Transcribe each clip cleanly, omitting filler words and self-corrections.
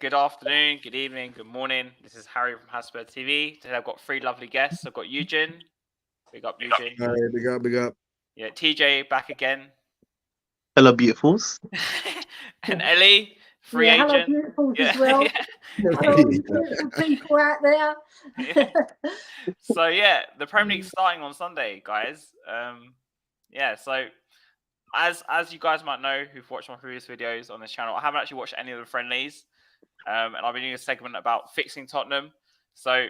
good afternoon, good evening, good morning. This is Harry from Hasbro TV. Today I've got three lovely guests. I've got Eugen. Big up, Eugen. All right, big up, big up. Yeah, TJ back again. Hello, beautifuls. And Ellie, free Yeah, hello, agent. beautifuls Yeah, as well. yeah. Hello, you beautiful people out there. Yeah. So yeah, the Premier League's starting on Sunday, guys. So as you guys might know who've watched my previous videos on this channel, I haven't actually watched any of the friendlies. And I've been doing a segment about fixing Tottenham. So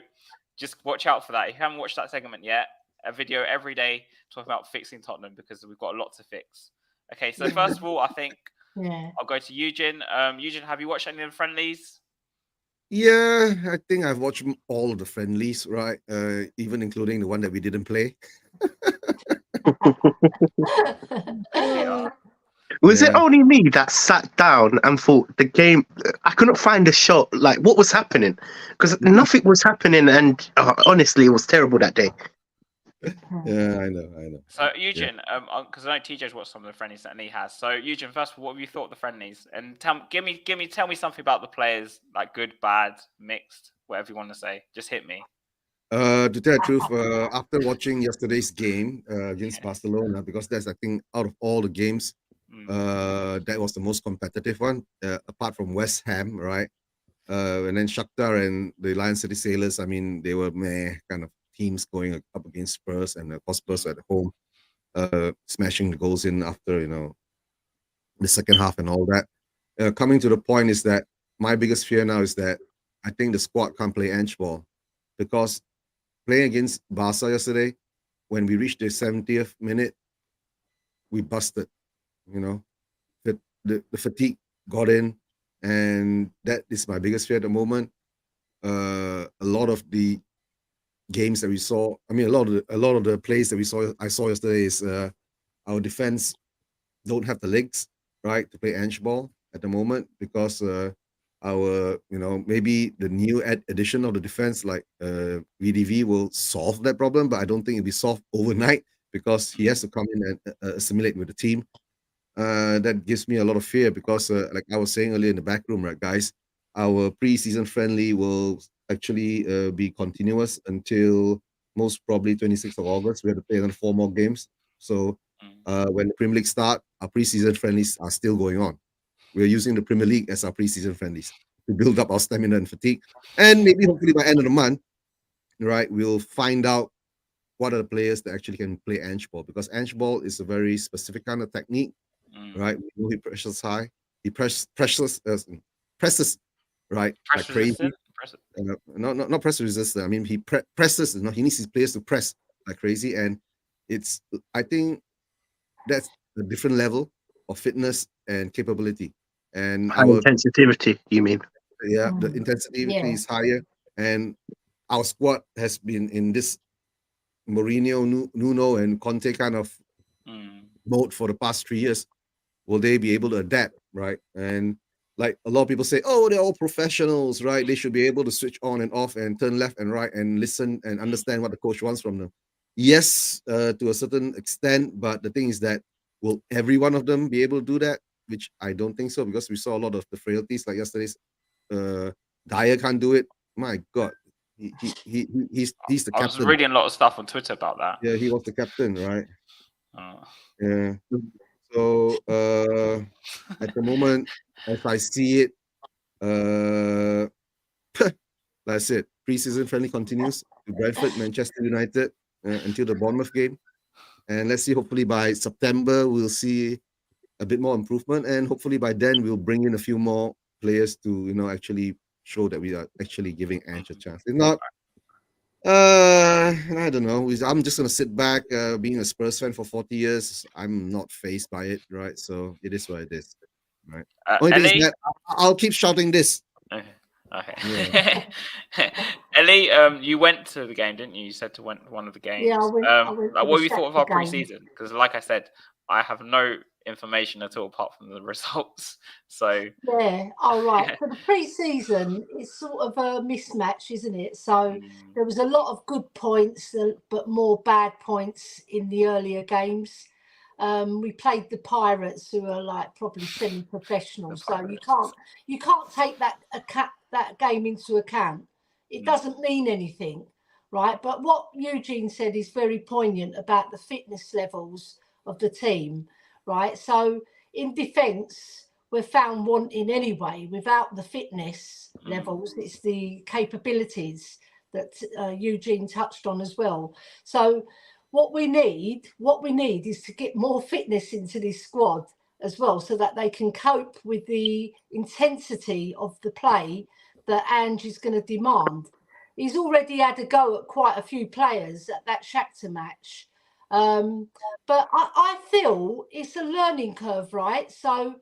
just watch out for that. If you haven't watched that segment yet, a video every day talking about fixing Tottenham because we've got a lot to fix. Okay, so first of all, I think I'll go to Eugen. Eugen, have you watched any of the friendlies? Yeah, I think I've watched all of the friendlies, right? Even including the one that we didn't play. Was it only me that sat down and thought the game? I couldn't find a shot. Like, what was happening? Because nothing was happening, and honestly, it was terrible that day. Yeah, I know. So Eugen, because I know TJ's watched some of the friendlies that he has. So Eugen, first of all, what have you thought of the friendlies? And tell me something about the players, like good, bad, mixed, whatever you want to say. Just hit me. To tell the truth, after watching yesterday's game against Barcelona, because that's, I think, out of all the games, that was the most competitive one, apart from West Ham, right? And then Shakhtar and the Lion City Sailors, I mean, they were kind of teams going up against Spurs, and of course Spurs at home, smashing the goals in after, the second half and all that. Coming to the point is that my biggest fear now is that I think the squad can't play Ange ball, because playing against Barca yesterday, when we reached the 70th minute, we busted. The fatigue got in, and that is my biggest fear at the moment. A lot of the games that we saw, a lot of the plays that I saw yesterday is our defense don't have the legs, right, to play Ange ball at the moment, because our, maybe the new addition of the defense, like VDV, will solve that problem, but I don't think it'll be solved overnight, because he has to come in and assimilate with the team. That gives me a lot of fear, because like I was saying earlier in the back room, right, guys, our preseason friendly will actually be continuous until most probably 26th of August. We have to play another 4 more games. So when the Premier League start, our preseason friendlies are still going on. We're using the Premier League as our preseason friendlies to build up our stamina and fatigue. And maybe hopefully by end of the month, right, we'll find out what are the players that actually can play Ange ball, because Ange ball is a very specific kind of technique, right? We know he presses high. He presses, right, like crazy. Not press resistant. I mean, he presses. He needs his players to press like crazy, and I think that's a different level of fitness and capability. And our intensity, you mean? Yeah, the intensity is higher, and our squad has been in this Mourinho, Nuno, and Conte kind of mode for the past 3 years. Will they be able to adapt, right? And like a lot of people say, oh, they're all professionals, right? They should be able to switch on and off and turn left and right and listen and understand what the coach wants from them. Yes, to a certain extent, but the thing is that will every one of them be able to do that? Which I don't think so, because we saw a lot of the frailties, like yesterday's Dyer can't do it. My God, he's the captain. I was reading a lot of stuff on Twitter about that. Yeah, he was the captain, right? Yeah. So at the moment, as I see it, like I said, preseason friendly continues to Brentford, Manchester United until the Bournemouth game, and let's see. Hopefully by September we'll see a bit more improvement, and hopefully by then we'll bring in a few more players to actually show that we are actually giving Ange a chance. If not, I don't know. I'm just gonna sit back. Being a Spurs fan for 40 years, I'm not fazed by it, right? So it is what it is, right? Only thing is that I'll keep shouting this. Okay. Ellie, you went to the game, didn't you? You said to went one of the games. Yeah, I went what have you thought of our preseason? Because, like I said, I have no information at all apart from the results. So yeah, right. For the pre-season, it's sort of a mismatch, isn't it? So there was a lot of good points, but more bad points in the earlier games. We played the Pirates, who are like probably semi-professional. So you can't take that game into account. It doesn't mean anything, right? But what Eugene said is very poignant about the fitness levels of the team, right? So in defence, we're found wanting anyway without the fitness levels. It's the capabilities that Eugene touched on as well. So what we need is to get more fitness into this squad as well, so that they can cope with the intensity of the play that Ange is going to demand. He's already had a go at quite a few players at that Shakhtar match. But I feel it's a learning curve, right? So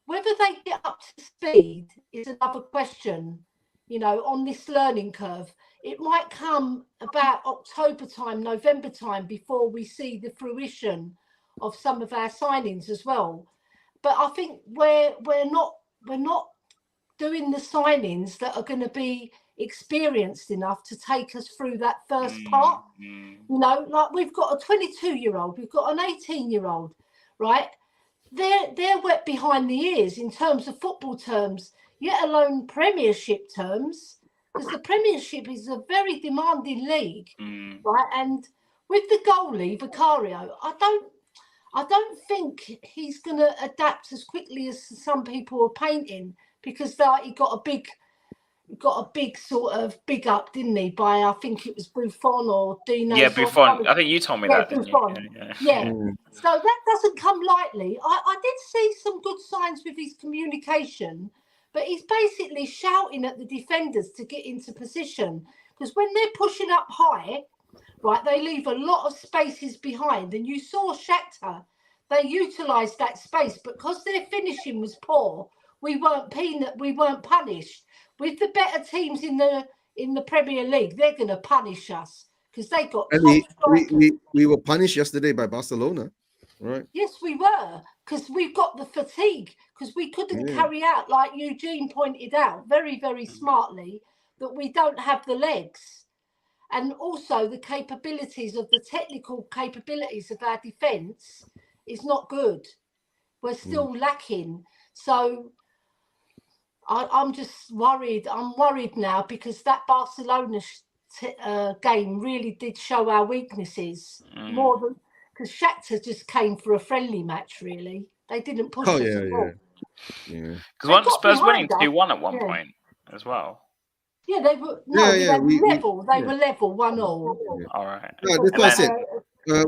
whether they get up to speed is another question, you know, on this learning curve. It might come about October time, November time, before we see the fruition of some of our signings as well. But I think we're not doing the signings that are going to be experienced enough to take us through that first part. You know, like we've got a 22-year-old, we've got an 18-year-old, right? They're wet behind the ears in terms of football terms, yet alone Premiership terms, because the Premiership is a very demanding league, right? And with the goalie Vicario, I don't think he's going to adapt as quickly as some people are painting, because he got a big sort of big up, didn't he? By I think it was Buffon or Dino. Yeah, Buffon. I think you told me that. Buffon. Yeah. So that doesn't come lightly. I did see some good signs with his communication, but he's basically shouting at the defenders to get into position, because when they're pushing up high, right, they leave a lot of spaces behind. And you saw Shakhtar, they utilised that space, but because their finishing was poor, we weren't punished. With the better teams in the Premier League, they're going to punish us because they got. And we were punished yesterday by Barcelona, right? Yes, we were, because we've got the fatigue, because we couldn't carry out, like Eugene pointed out very, very smartly, that we don't have the legs, and also the capabilities of the technical capabilities of our defence is not good. We're still lacking. So I'm just worried. I'm worried now, because that Barcelona game really did show our weaknesses more than, because Shakhtar just came for a friendly match. Really, they didn't push us at all. Because weren't Spurs winning 2-1 at one point as well? Yeah, they were. No, they were level. They were level 1-1. All right. Yeah, that's what I said.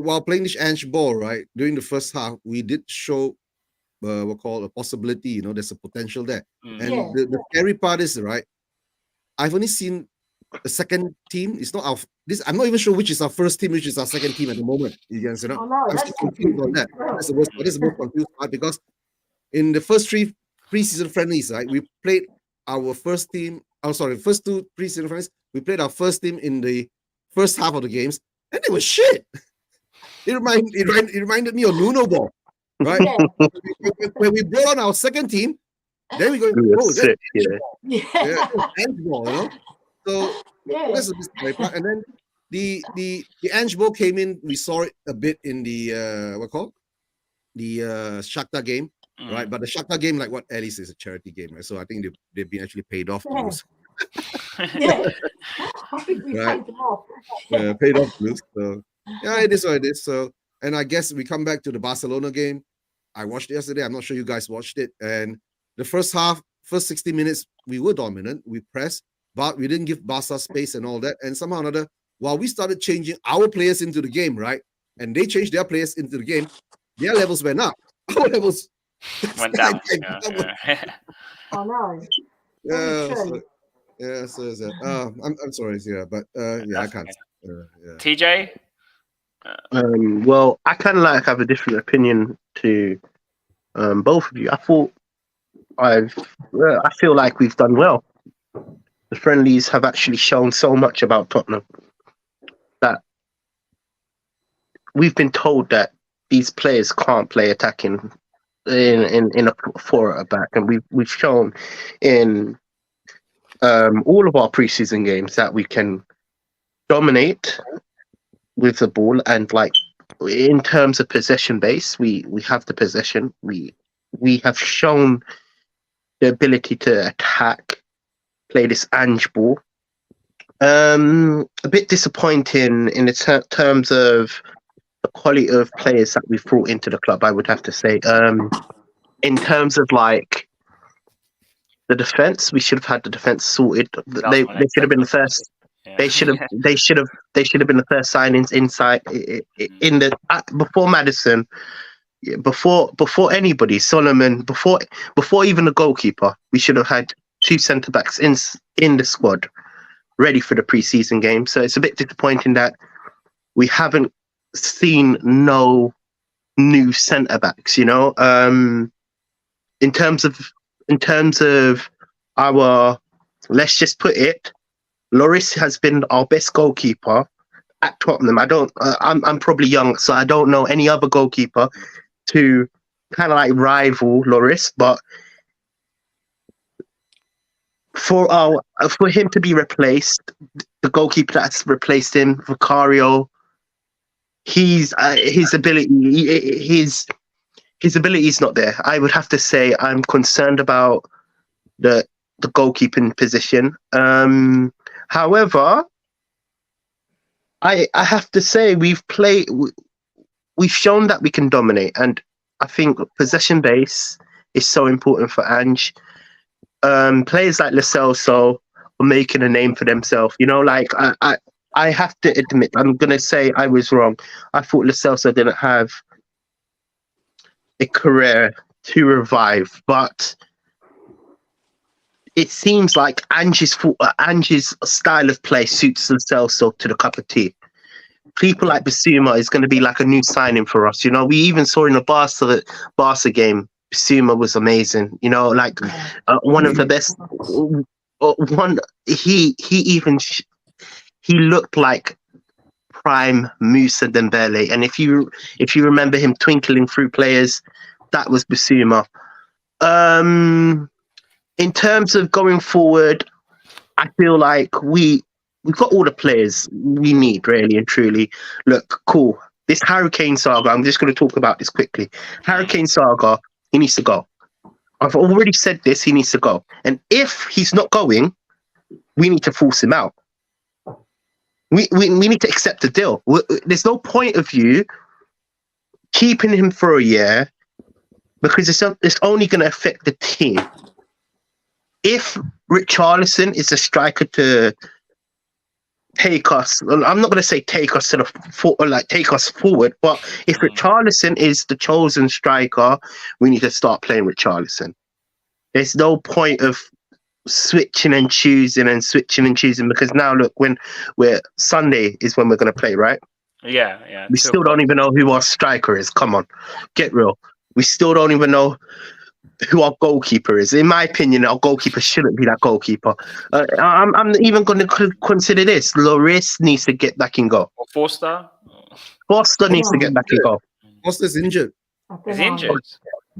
While playing this Ange ball, right, during the first half, we did show what called a possibility. You know, there's a potential there. And the scary part is, right, I've only seen the second team. It's not our I'm not even sure which is our first team, which is our second team at the moment. You guys, you know, I'm still confused on that. That's the most confused part, because in the first 3 preseason friendlies, right, we played our first team. First 2 preseason friendlies, we played our first team in the first half of the games, and it was shit. It reminded me of Nuno ball, right? When we brought on our second team, then we go, that's Ange ball, you know. So that's the scary part. And then the Ange ball came in. We saw it a bit in the the Shakhtar game, right? But the Shakhtar game, like what Alice is, a charity game, right? So I think they've been actually paid off to lose. I think we paid them off. Paid off to lose. So yeah, it is what it is. So, and I guess we come back to the Barcelona game. I watched it yesterday. I'm not sure you guys watched it. And the first 60 minutes, we were dominant. We pressed, but we didn't give Barca space and all that. And somehow or another, while we started changing our players into the game, right? And they changed their players into the game, their levels went up. Our levels went down. I know. I'm sorry, but I can't. TJ? Well, I kind of have a different opinion to both of you. I feel like we've done well. The friendlies have actually shown so much about Tottenham that we've been told that these players can't play attacking in a 4 at a back, and we've shown in all of our preseason games that we can dominate with the ball and in terms of possession base, we have the possession. We have shown the ability to attack, play this Ange ball. A bit disappointing in the terms of the quality of players that we've brought into the club, I would have to say. In terms of like the defense, we should have had the defense sorted. They should have been the first. Yeah. They should have been the first signings inside in the before Maddison, before anybody, Solomon, before even the goalkeeper. We should have had 2 centre backs in the squad, ready for the pre-season game. So it's a bit disappointing that we haven't seen no new centre backs. You know, in terms of our, let's just put it, Lloris has been our best goalkeeper at Tottenham. I'm probably young, so I don't know any other goalkeeper to kind of like rival Lloris, but for him to be replaced, the goalkeeper that's replaced him, Vicario, his ability is not there. I would have to say I'm concerned about the goalkeeping position. However, I have to say we've shown that we can dominate, and I think possession base is so important for Ange. Players like Lo Celso are making a name for themselves. You know, like I have to admit, I'm gonna say I was wrong. I thought Lo Celso didn't have a career to revive, but it seems like Ange's style of play suits Lo Celso to the cup of tea. People like Bissouma is going to be like a new signing for us. You know, we even saw in the Barca game, Bissouma was amazing. You know, like one of the best. He looked like prime Moussa Dembele, and if you remember him twinkling through players, that was Bissouma. In terms of going forward, I feel like we've got all the players we need, really and truly. Look, cool. This Harry Kane saga, I'm just going to talk about this quickly. Harry Kane saga, he needs to go. I've already said this, he needs to go. And if he's not going, we need to force him out. We need to accept the deal. There's no point of you keeping him for a year because it's only going to affect the team. If Richarlison is a striker to take us, I'm not going to say take us take us forward, but if Richarlison is the chosen striker, we need to start playing Richarlison. There's no point of switching and choosing because now look, when Sunday is when we're going to play, right? Yeah. We still don't even know who our striker is. Come on, get real. We still don't even know who our goalkeeper is. In my opinion, our goalkeeper shouldn't be that goalkeeper. I'm even going to consider this. Lloris needs to get back in goal. Or Forster needs to get back in goal. Forster's injured. He's injured.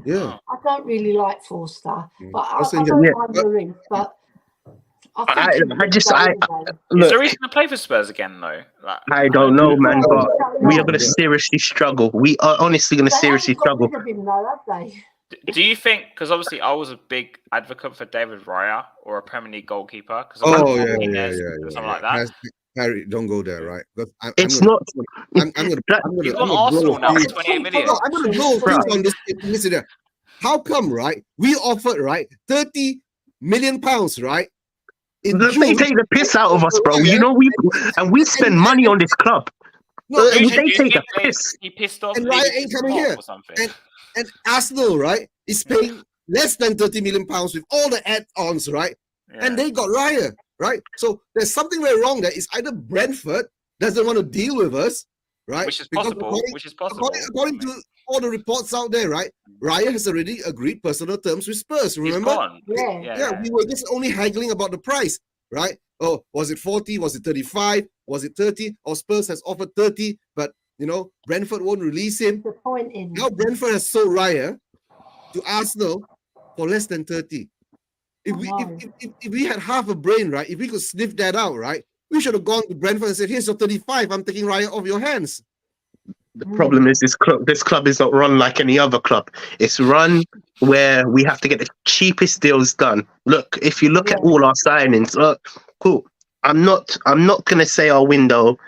Yeah. I don't really like Forster, but I Forster don't injured. mind Lloris, but Is there a reason to play for Spurs again, though? Like, I don't know, man, but we are going to seriously struggle. We are honestly going to seriously struggle. Do you think, because obviously I was a big advocate for David Raya or a Premier League goalkeeper, because something like that. Harry, don't go there, right? It's not. He's on Arsenal now for 28 million. I'm going to blow things on this. Listen there. How come, right? We offered, right, £30 million, right? They take the piss out of us, bro. You know, we spend money on this club. No, they take the piss. He pissed off. And Raya ain't coming here. Or something. And Arsenal, right, is paying less than £30 million with all the add-ons, right? Yeah. And they got Raya, right? So there's something very wrong there. It's either Brentford doesn't want to deal with us, right? Which is possible. According to all the reports out there, right? Raya has already agreed personal terms with Spurs, remember? He's gone. Yeah, we were just only haggling about the price, right? Oh, was it 40? Was it 35? Was it 30? Or Spurs has offered 30, but you know, Brentford won't release him. Now Brentford has sold Raya to Arsenal for less than 30. If we had half a brain, right? If we could sniff that out, right? We should have gone to Brentford and said, "Here's your 35. I'm taking Raya off your hands." The problem is this club is not run like any other club. It's run where we have to get the cheapest deals done. Look, if you look at all our signings, cool. I'm not gonna say our window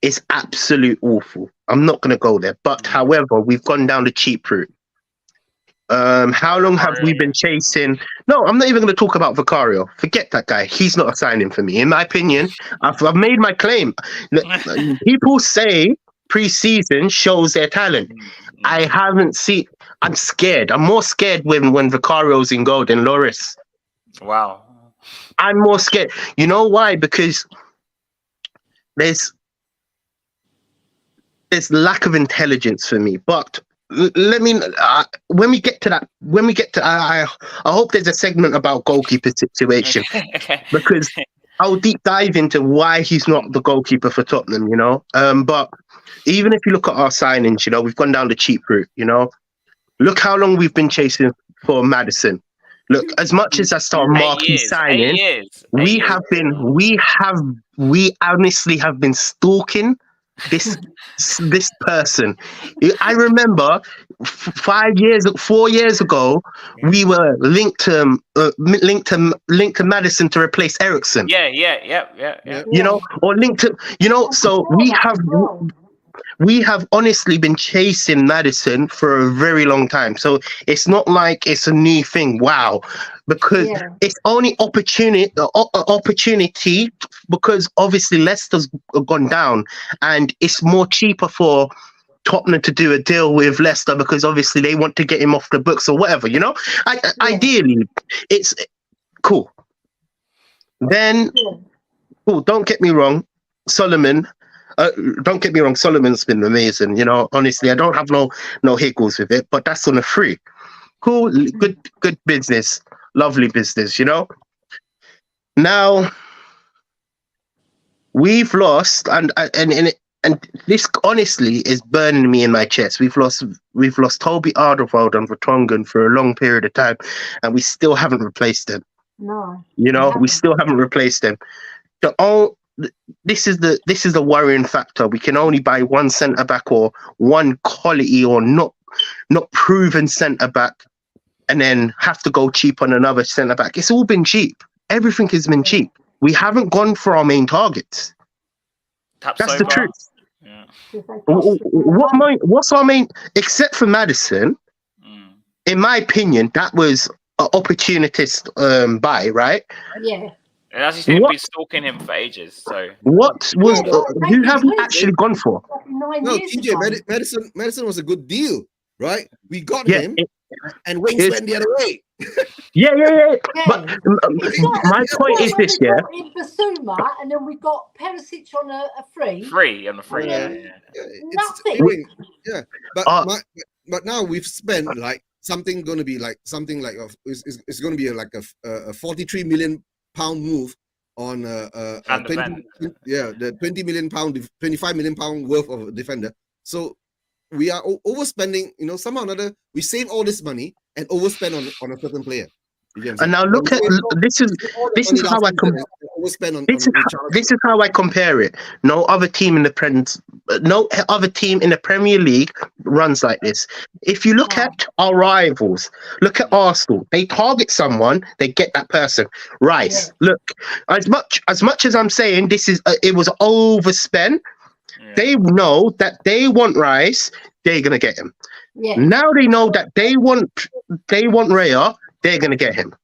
is absolute awful. I'm not gonna go there. But however, we've gone down the cheap route. How long have we been chasing? No, I'm not even going to talk about Vicario. Forget that guy. He's not a signing for me. In my opinion, I've made my claim. People say pre-season shows their talent. I haven't seen. I'm scared. I'm more scared when Vicario's in goal than Loris. Wow. I'm more scared. You know why? Because there's lack of intelligence for me. But let me when we get to I hope there's a segment about goalkeeper situation because I'll deep dive into why he's not the goalkeeper for Tottenham, but even if you look at our signings, we've gone down the cheap route. Look how long we've been chasing for Maddison. Look, as much as that's our marquee signing, we honestly have been stalking this person. I remember 4 years ago, we were linked to Maddison to replace Eriksen. Yeah. Or linked to, so we have honestly been chasing Maddison for a very long time. So it's not like it's a new thing. Wow. Because it's only opportunity because obviously Leicester's gone down and it's more cheaper for Tottenham to do a deal with Leicester because obviously they want to get him off the books or whatever, Ideally, it's cool. Then, cool, don't get me wrong, Solomon. Don't get me wrong, Solomon's been amazing. Honestly, I don't have no higgles with it, but that's on a free. Cool, good business, lovely business. Now we've lost, and this honestly is burning me in my chest. We've lost Toby Alderweireld and Vertonghen for a long period of time, and we still haven't replaced them. No, we still haven't replaced them. This is the worrying factor. We can only buy one centre back or one quality or not proven centre back, and then have to go cheap on another centre back. It's all been cheap. Everything has been cheap. We haven't gone for our main targets. That's the truth. Yeah. What's our main, except for Maddison? In my opinion, that was an opportunist buy, right? Yeah. And as you said, we've been stalking him for ages. So what was who have we actually gone for? No, TJ, Maddison was a good deal, right? We got him, and Wings went the other way. Yeah. But my point is this, in Basuma, and then we got Perisic on a free. Free. Nothing. But now we've spent something going to be it's going to be like a 43 million pound move on the 20 million pound, 25 million pound worth of a defender. So we are overspending. Somehow or another, we save all this money and overspend on a certain player. And now look at this is how I this is how I compare it. No other team in the Premier League runs like this. If you look at our rivals, look at Arsenal. They target someone, they get that person. Rice. Look, as much as I'm saying this is it was overspent. They know that they want Rice, they're gonna get him. Now they know that they want Raya, they're gonna get him.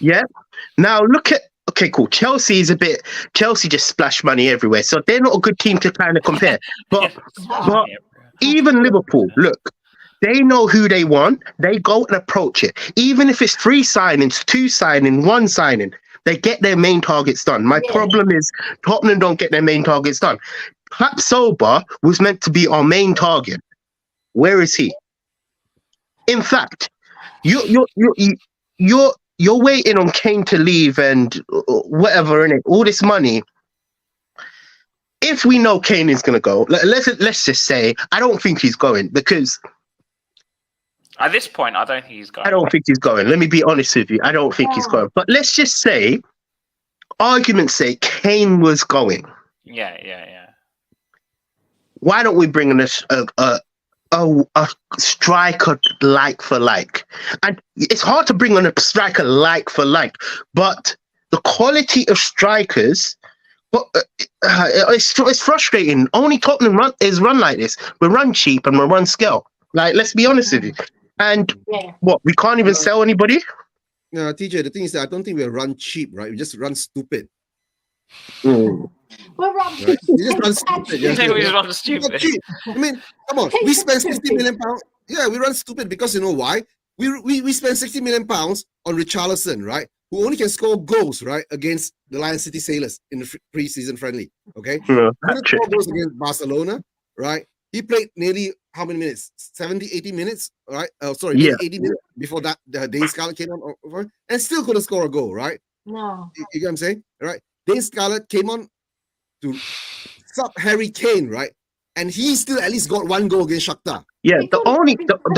Yeah. Now look at cool. Chelsea just splash money everywhere, so they're not a good team to kind of compare. But even Liverpool, look, they know who they want. They go and approach it. Even if it's 3 signings, 2 signings, 1 signing, they get their main targets done. My problem is Tottenham don't get their main targets done. Klapsoba was meant to be our main target. Where is he? In fact, you're waiting on Kane to leave and whatever, in it, all this money. If we know Kane is going to go, let's just say I don't think he's going, because at this point I don't think he's going. I don't think he's going. Let me be honest with you. I don't think he's going. But let's just say, argument's sake, Kane was going. Yeah. why don't we bring in a striker like for like? And it's hard to bring on a striker like for like, but the quality of strikers, it's frustrating. Only Tottenham is run like this. We run cheap and we run scale. Like, let's be honest with you. And what, we can't even sell anybody? No, TJ, the thing is that I don't think we run cheap, right? We just run stupid. Mm. We're Right? We just run stupid. You Yes, say we yes. just run Not stupid. cheap. I mean, come on. We spend 60 million pounds. Yeah, we run stupid because you know why? We spend 60 million pounds on Richarlison, right? Who only can score goals, right, against the Lion City Sailors in the pre-season friendly. Okay, Yeah, he didn't score goals against Barcelona, right? He played nearly how many minutes? 70, 80 minutes, right? Yeah. 80 minutes before that the Dane Scarlett came on, and still couldn't score a goal, right? No. You get what I'm saying, right? Dane Scarlett came on to sub Harry Kane, right? And he still at least got one goal against Shakhtar. Yeah, the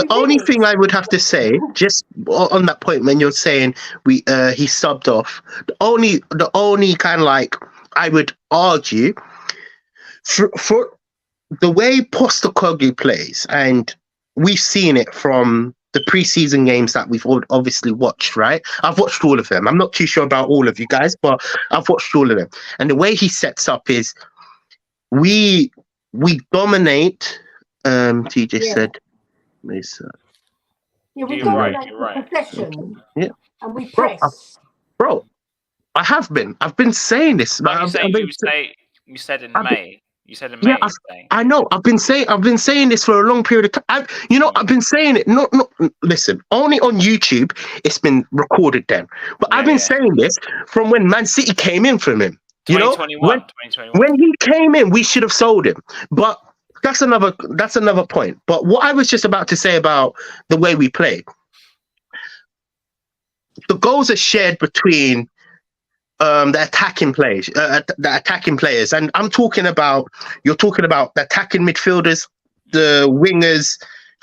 only thing I would have to say, just on that point, when you're saying he subbed off, the only kind of like I would argue for the way Postecoglou plays, and we've seen it from the preseason games that we've obviously watched, right? I've watched all of them. I'm not too sure about all of you guys, but I've watched all of them. And the way he sets up is we dominate. TJ said, Yeah, we You're dominate right, you're right. the possession. Yeah. And we press. Bro, I've been saying this. Like you said in May. You said in May. Yeah, I know. I've been saying this for a long period of time. I've been saying it. Not listen. Only on YouTube, it's been recorded then. But I've been saying this from when Man City came in from him. You know, 2021. When he came in, we should have sold him. But that's another point. But what I was just about to say about the way we play, the goals are shared between the attacking players, and you're talking about the attacking midfielders, the wingers,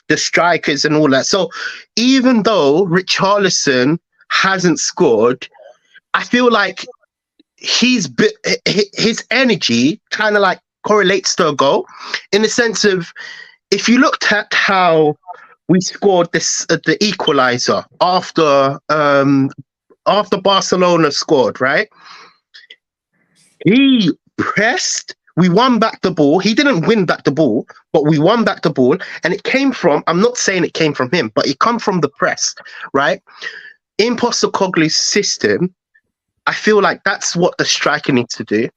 the strikers, and all that. So even though Richarlison hasn't scored, I feel like his energy kind of like correlates to a goal, in the sense of, if you looked at how we scored the equalizer after Barcelona scored, right? He pressed, we won back the ball. He didn't win back the ball, but we won back the ball. And it came from, I'm not saying it came from him, but it come from the press, right? In Postecoglou's system, I feel like that's what the striker needs to do.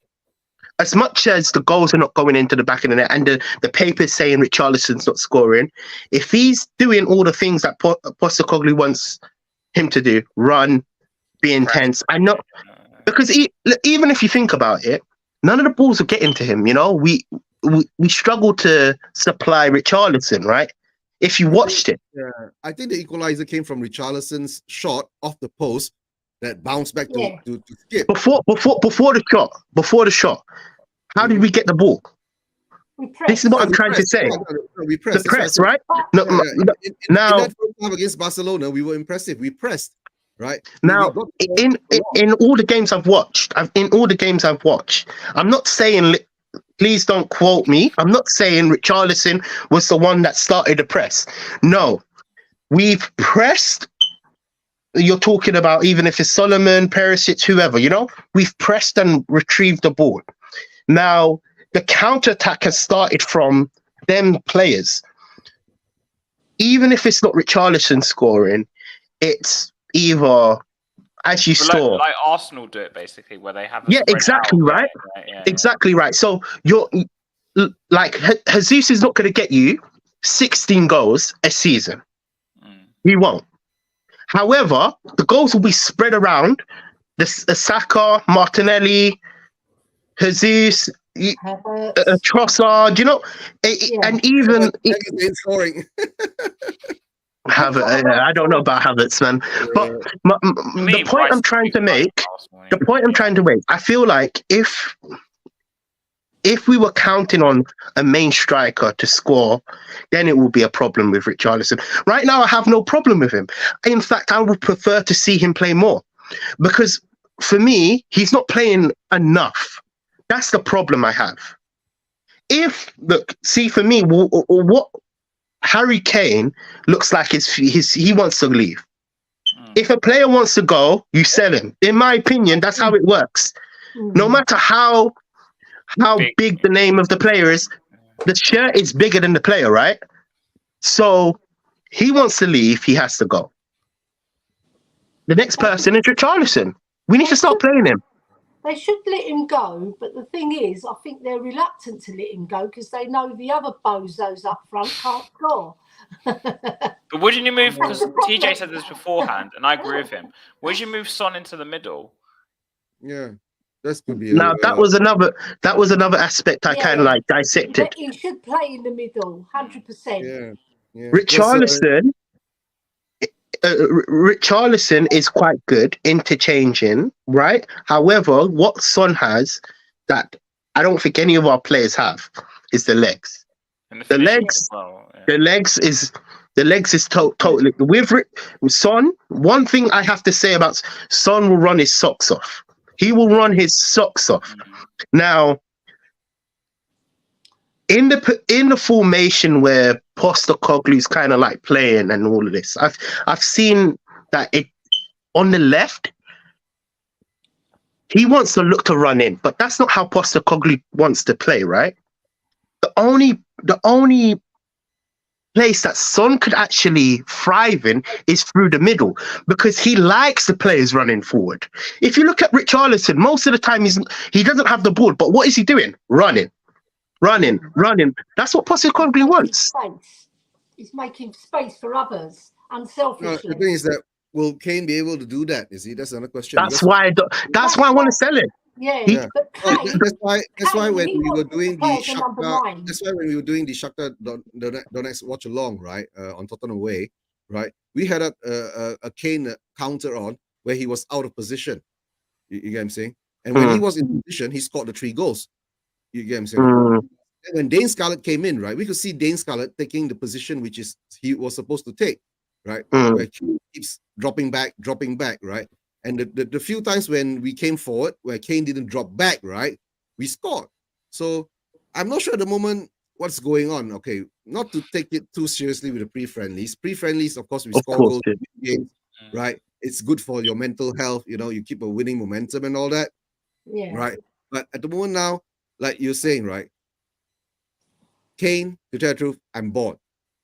As much as the goals are not going into the back of the net and the paper's saying Richarlison's not scoring, if he's doing all the things that Postecoglou wants him to do, run, be intense, I know, because even if you think about it, none of the balls are getting to him. You know, we struggle to supply Richarlison, right? If you watched it, I think the equalizer came from Richarlison's shot off the post that bounced back to Skip. Before the shot. How did we get the ball? This is what I'm trying to say. We pressed. The press, right? Now, in that first half against Barcelona, we were impressive. We pressed, right? Now, in all the games I've watched, I'm not saying, please don't quote me, I'm not saying Richarlison was the one that started the press. No, we've pressed. You're talking about, even if it's Solomon, Perisic, whoever, you know, we've pressed and retrieved the ball. Now, the counter-attack has started from them players. Even if it's not Richarlison scoring, it's either, as you saw, like Arsenal do it basically, where they have exactly right. Exactly right. So you're like, Jesus is not going to get you 16 goals a season. He won't. However, the goals will be spread around the Saka, Martinelli, Jesus, Trossard, you know, and even scoring. Havertz. I don't know about Havertz, man. But the point I'm trying to make, I feel like if we were counting on a main striker to score, then it will be a problem with Richarlison. Right now, I have no problem with him. In fact, I would prefer to see him play more, because for me, he's not playing enough. That's the problem I have. look, see for me, what Harry Kane looks like is he wants to leave. If a player wants to go, you sell him. In my opinion, that's how it works. No matter how big the name of the player is, the shirt is bigger than the player, right? So he wants to leave, he has to go. The next person is Richarlison. We need to stop playing him. They should let him go, but the thing is, I think they're reluctant to let him go because they know the other bozos up front can't score. But wouldn't you move? Because TJ said this beforehand, and I agree with him. Would you move Son into the middle? Yeah, that's could be. Now that was another aspect I kind of like dissected. He should play in the middle, 100%. Yeah. Richarlison. Richarlison is quite good interchanging, right? However, what Son has that I don't think any of our players have is the legs. The legs is totally with Son. One thing I have to say about Son will run his socks off. He will run his socks off. Now, in the formation where Postecoglou's kind of like playing and all of this, I've seen that it on the left. He wants to look to run in, but that's not how Postecoglou wants to play, right? The only place that Son could actually thrive in is through the middle because he likes the players running forward. If you look at Richarlison, most of the time he doesn't have the ball, but what is he doing? Running. That's what Postecoglou wants. He's making space for others, unselfishly. No, the thing is that will Kane be able to do that? You see, that's another question. That's why I want to sell it. Yeah. But Kane, that's why when we were doing the Shakhtar Donetsk watch along, right, on Tottenham Way, right, we had a Kane counter on where he was out of position. You get what I'm saying? And when he was in position, he scored the 3 goals. You get what I'm saying? And when Dane Scarlett came in, right, we could see Dane Scarlett taking the position which is he was supposed to take, right? Where he keeps dropping back, right? And the few times when we came forward, where Kane didn't drop back, right, we scored. So I'm not sure at the moment what's going on. Okay, not to take it too seriously with the pre-friendlies. Pre-friendlies, of course, we score goals in games, right? It's good for your mental health. You know, you keep a winning momentum and all that, right? But at the moment now, like you're saying, right, Kane, to tell the truth, I'm bored.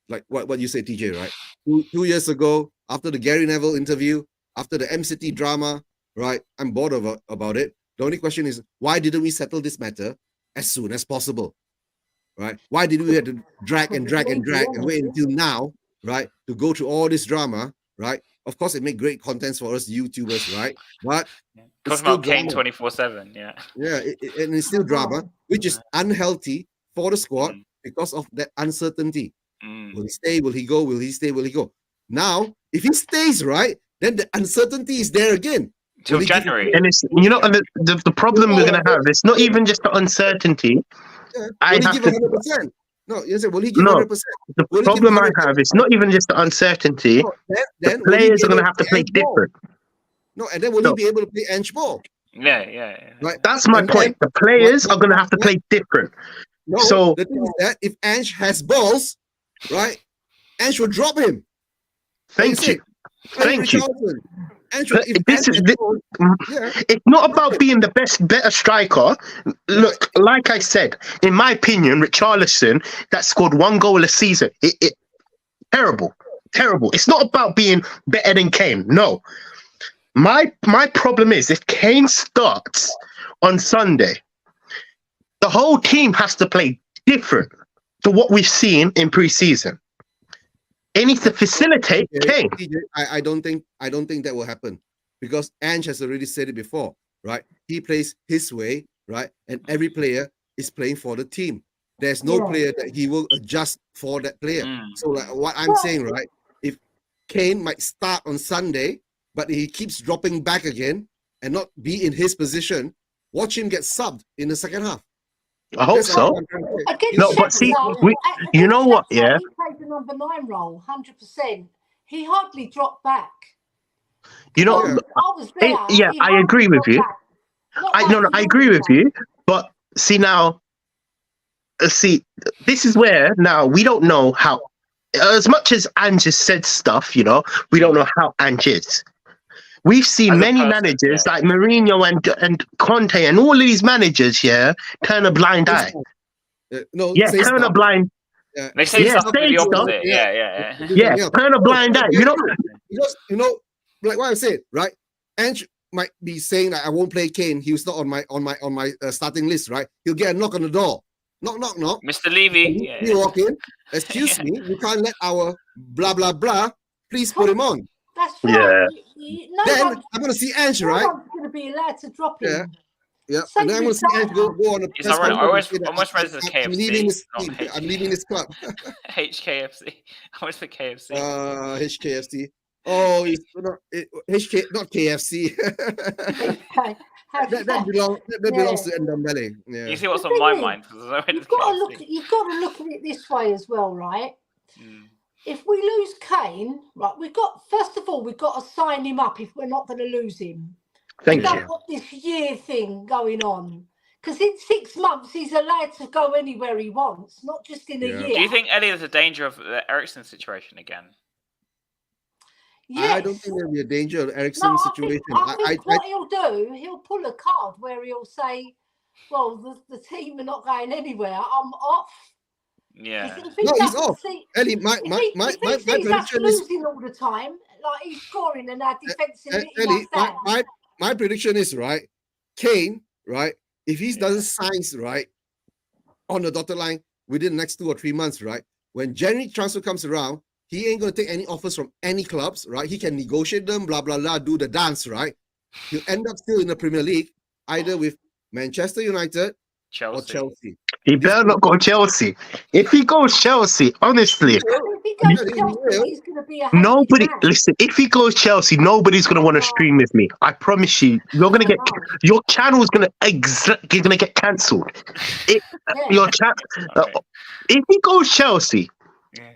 Like what you say, TJ, right? 2 years ago, after the Gary Neville interview, after the MCT drama, right, I'm bored about it. The only question is, why didn't we settle this matter as soon as possible, right? Why did we have to drag and wait until now, right, to go through all this drama, right? Of course, it made great contents for us YouTubers, right? But talking about Kane 24/7, yeah, and it's still drama, which is unhealthy for the squad because of that uncertainty. Will he stay? Will he go? Will he stay? Will he go? Now, if he stays, right, then the uncertainty is there again till January. And it's the problem we're gonna have. It's not even just the uncertainty. I have to. 100%. No, you say, will he give 100%? The problem I have is not even just the uncertainty. Then the players are gonna have to play different. No, and then will he be able to play Ange ball? Yeah. Right. That's my point. The players are gonna have to play different. No, so the thing is that if Ange has balls, right, Ange will drop him. Thank you. It's not about being the better striker. Look, like I said, in my opinion, Richarlison that scored 1 goal a season. It terrible. It's not about being better than Kane. No. My problem is if Kane starts on Sunday, the whole team has to play different to what we've seen in pre-season. It needs to facilitate Kane. I don't think that will happen because Ange has already said it before, right? He plays his way, right? And every player is playing for the team. There's no player that he will adjust for that player. So like what I'm saying, right? If Kane might start on Sunday, but he keeps dropping back again and not be in his position, watch him get subbed in the second half. I hope so. No, but see, you know what? Yeah, he played the number 9 role, 100%. He hardly dropped back. You know, I was there. I agree with you. I agree with you. But see now, see, this is where now we don't know how. As much as Ange has said stuff, we don't know how Ange is. We've seen As a many person, managers yeah. like Mourinho and Conte and all of these managers, turn a blind eye. Say Turn a stuff. blind. They say Yeah, stuff to say the stuff. opposite. Yeah. Yeah, turn a blind eye. Because like what I said, right? Ange might be saying that I won't play Kane. He was not on my starting list, right? He'll get a knock on the door. Knock. Mr. Levy. You walk in. Excuse me, we can't let our blah blah blah. Please put him on. That's right. Yeah. Then I'm gonna see Ange, no right? one's going to be allowed to drop him. Yeah. Same And then I'm gonna with see Ange go on a It's press ironic. conference and say I almost read this as I'm leaving this KFC, team. not I'm leaving this club. HKFC. I was for KFC. HKFC. Oh, it's not KFC. Okay. that belongs to Ndombele. Yeah. You see what's The on my thing is, mind? Because I went You've to got to KFC. you've got to look at it this way as well, right? Mm. If we lose Kane, right, first of all, we've got to sign him up if we're not going to lose him. Thank We you. don't want this year thing going on. Because in 6 months, he's allowed to go anywhere he wants, not just in a Yeah. year. Do you think, Ellie, there's a danger of the Ericsson situation again? Yes. I don't think there'll be a danger of Ericsson No, situation. I think what he'll do, he'll pull a card where he'll say, well, the team are not going anywhere. I'm off. Yeah. If he No, he's doesn't off. see- Ellie, my if he sees us prediction is losing all the time, like he's scoring and our defense is letting Ellie, us down. my prediction is right. Kane, right? If he doesn't sign right on the dotted line within the next 2 or 3 months, right? When January transfer comes around, he ain't gonna take any offers from any clubs, right? He can negotiate them, blah blah blah, do the dance, right? He'll end up still in the Premier League, either with Manchester United or Chelsea. He better not go Chelsea. If he goes Chelsea, honestly, If he goes to Chelsea, he's going to be a happy nobody man. listen. If he goes Chelsea, nobody's gonna want to stream with me. I promise you. You're gonna get your channel's gonna get cancelled. Yeah. Your chat. Okay. If he goes Chelsea, Yeah.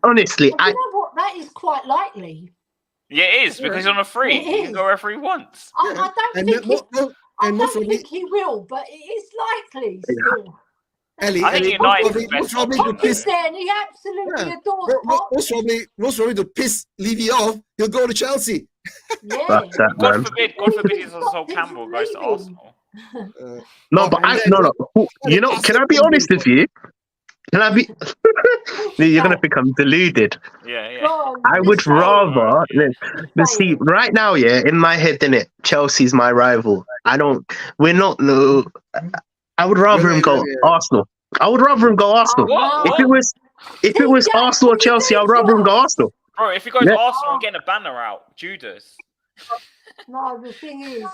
honestly, But you know what? That is quite likely. Yeah, it is because he's on a free. It He can is. go wherever he wants. I don't And think most probably, he will, but it is likely still. Ellie, I think Ellie, United is the most best probably option. to Pop is piss, there and he absolutely Yeah. adores Pop. most probably to piss Levy off, he'll go to Chelsea. Yeah. that's that, man. God forbid he's on Sol Campbell goes to Arsenal. No, but you know, can I be honest with you? Can I be? You're gonna think I'm deluded. Yeah. God, I would this guy- rather this see guy- right now. Yeah, in my head, innit? Chelsea's my rival. We're not. No, I would rather him go Yeah. Arsenal. I would rather him go Arsenal. What? If it was Yeah, Arsenal or what do you Chelsea, I'd think rather him you go are? Arsenal. Bro, if he goes Yeah. Arsenal, I'm getting a banner out. Judas. No, the thing is,